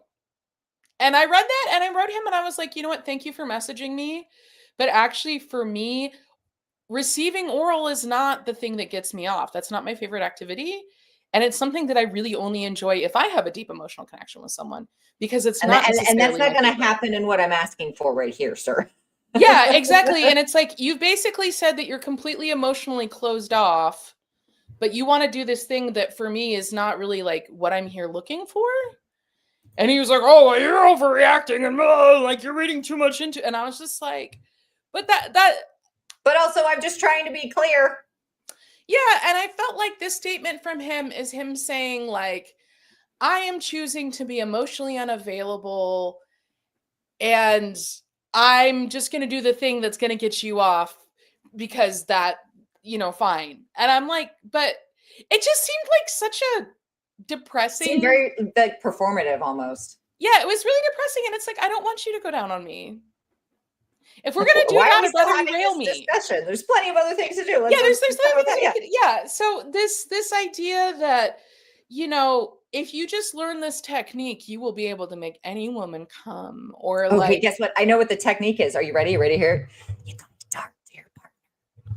And I read that and I wrote him and I was like, you know what? Thank you for messaging me. But actually, for me, receiving oral is not the thing that gets me off. That's not my favorite activity. And it's something that I really only enjoy if I have a deep emotional connection with someone, because it's not and that's not going to happen in what I'm asking for right here, sir. Yeah, exactly. And it's like, you've basically said that you're completely emotionally closed off, but you want to do this thing that for me is not really like what I'm here looking for. And he was like, oh, you're overreacting and like you're reading too much into it. And I was just like, but but also I'm just trying to be clear. Yeah. And I felt like this statement from him is him saying like, I am choosing to be emotionally unavailable and I'm just going to do the thing that's going to get you off because that, fine. And I'm like, but it just seemed like such a depressing. Seemed very like performative almost. Yeah, it was really depressing. And it's like, I don't want you to go down on me. If we're going to do that, I'd rather you rail me. Discussion. There's plenty of other things to do. There's So this idea that, if you just learn this technique, you will be able to make any woman come. Or okay, guess what? I know what the technique is. Are you ready? You ready to hear it? You got to talk to your partner.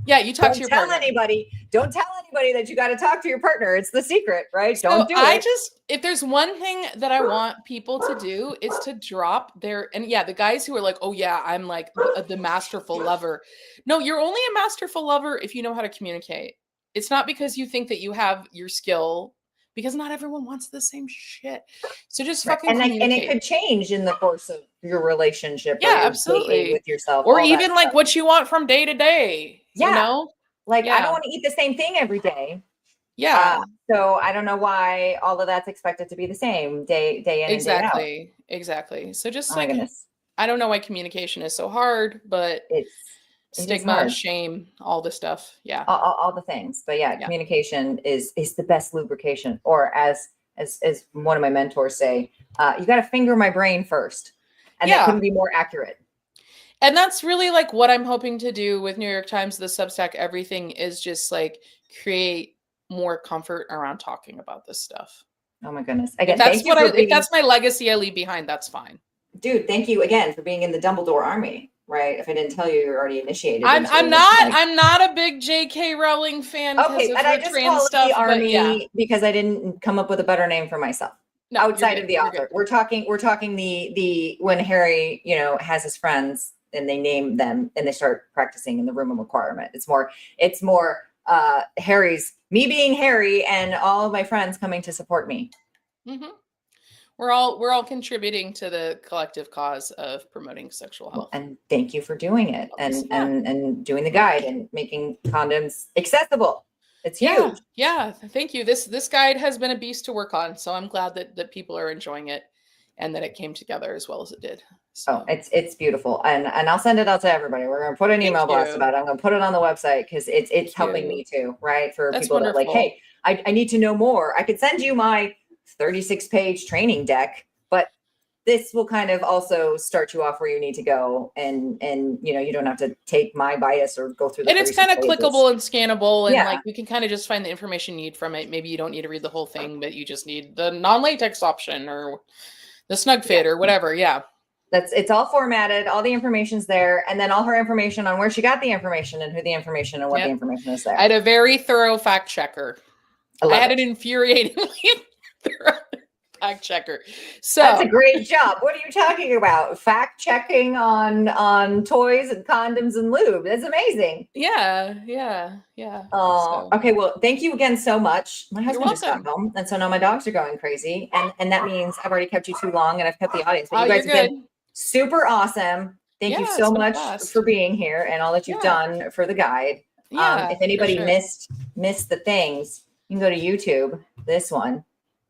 Yeah, you talk to your partner. Don't tell anybody that you got to talk to your partner. It's the secret, right? Don't do it. If there's one thing that I want people to do, is to drop the guys who are like, oh yeah, I'm like the masterful lover. No, you're only a masterful lover if you know how to communicate. It's not because you think that you have your skill, because not everyone wants the same shit. So just fucking communicate. And it could change in the course of your relationship. Yeah, absolutely. With yourself. Or even like what you want from day to day. Yeah. I don't want to eat the same thing every day. Yeah. So I don't know why all of that's expected to be the same day in and day out. Exactly. So just goodness. I don't know why communication is so hard, but it's stigma, shame, all the stuff. Yeah. All the things. But communication is the best lubrication. Or as one of my mentors say, you got to finger my brain first. And that couldn't be more accurate. And that's really like what I'm hoping to do with New York Times, the Substack, everything is just like create more comfort around talking about this stuff. Oh my goodness. Again, if that's my legacy I leave behind, that's fine. Dude, thank you again for being in the Dumbledore army. right? If I didn't tell you, you're already initiated. I'm not a big J.K. Rowling fan. Okay, and I just call it the Army because I didn't come up with a better name for myself. No, outside of the author, we're talking the when Harry, has his friends and they name them and they start practicing in the room of requirement. It's more me being Harry and all of my friends coming to support me. Mm-hmm. We're all contributing to the collective cause of promoting sexual health. And thank you for doing it and doing the guide and making condoms accessible. It's huge. Yeah. Thank you. This guide has been a beast to work on. So I'm glad that people are enjoying it and that it came together as well as it did. So. Oh, it's beautiful. And I'll send it out to everybody. We're going to put an email blast about it. I'm going to put it on the website because it's helping me too, right? For people that like, hey, I need to know more. I could send you my 36-page training deck, but this will kind of also start you off where you need to go, and you don't have to take my bias or go through the. And it's kind of clickable and scannable, and like you can kind of just find the information you need from it. Maybe you don't need to read the whole thing, but you just need the non-latex option or the snug fit or whatever. Yeah. It's all formatted. All the information's there, and then all her information on where she got the information and who the information and what the information is there. I had a very thorough fact checker. I had an infuriatingly thorough fact checker. So that's a great job. What are you talking about? Fact checking on toys and condoms and lube. That's amazing. Yeah. Oh, okay. Well, thank you again so much. My husband just got home, and so now my dogs are going crazy, and that means I've already kept you too long, and I've kept the audience. But you guys have been super awesome. Thank you so much for being here and all that you've done for the guide. If anybody missed the things, you can go to YouTube, this one,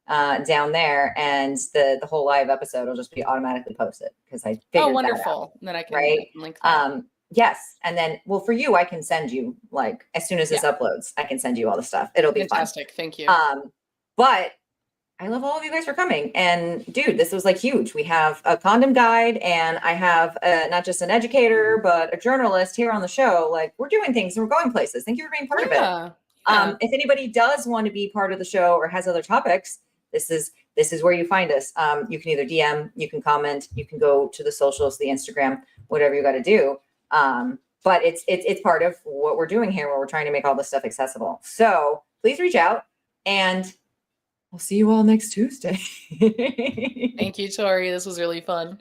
down there, and the whole live episode will just be automatically posted because I figured wonderful. that out. Then I can link that. Yes. And then, well, for you, I can send you, like, as soon as this uploads, I can send you all the stuff. It'll be fantastic. Thank you. But I love all of you guys for coming. And dude, this was like huge. We have a condom guide, and I have not just an educator, but a journalist here on the show. Like, we're doing things and we're going places. Thank you for being part of it. If anybody does want to be part of the show or has other topics, this is where you find us. You can either DM, you can comment, you can go to the socials, the Instagram, whatever you got to do. But it's part of what we're doing here, where we're trying to make all this stuff accessible. So please reach out, and we'll see you all next Tuesday. Thank you, Tori. This was really fun.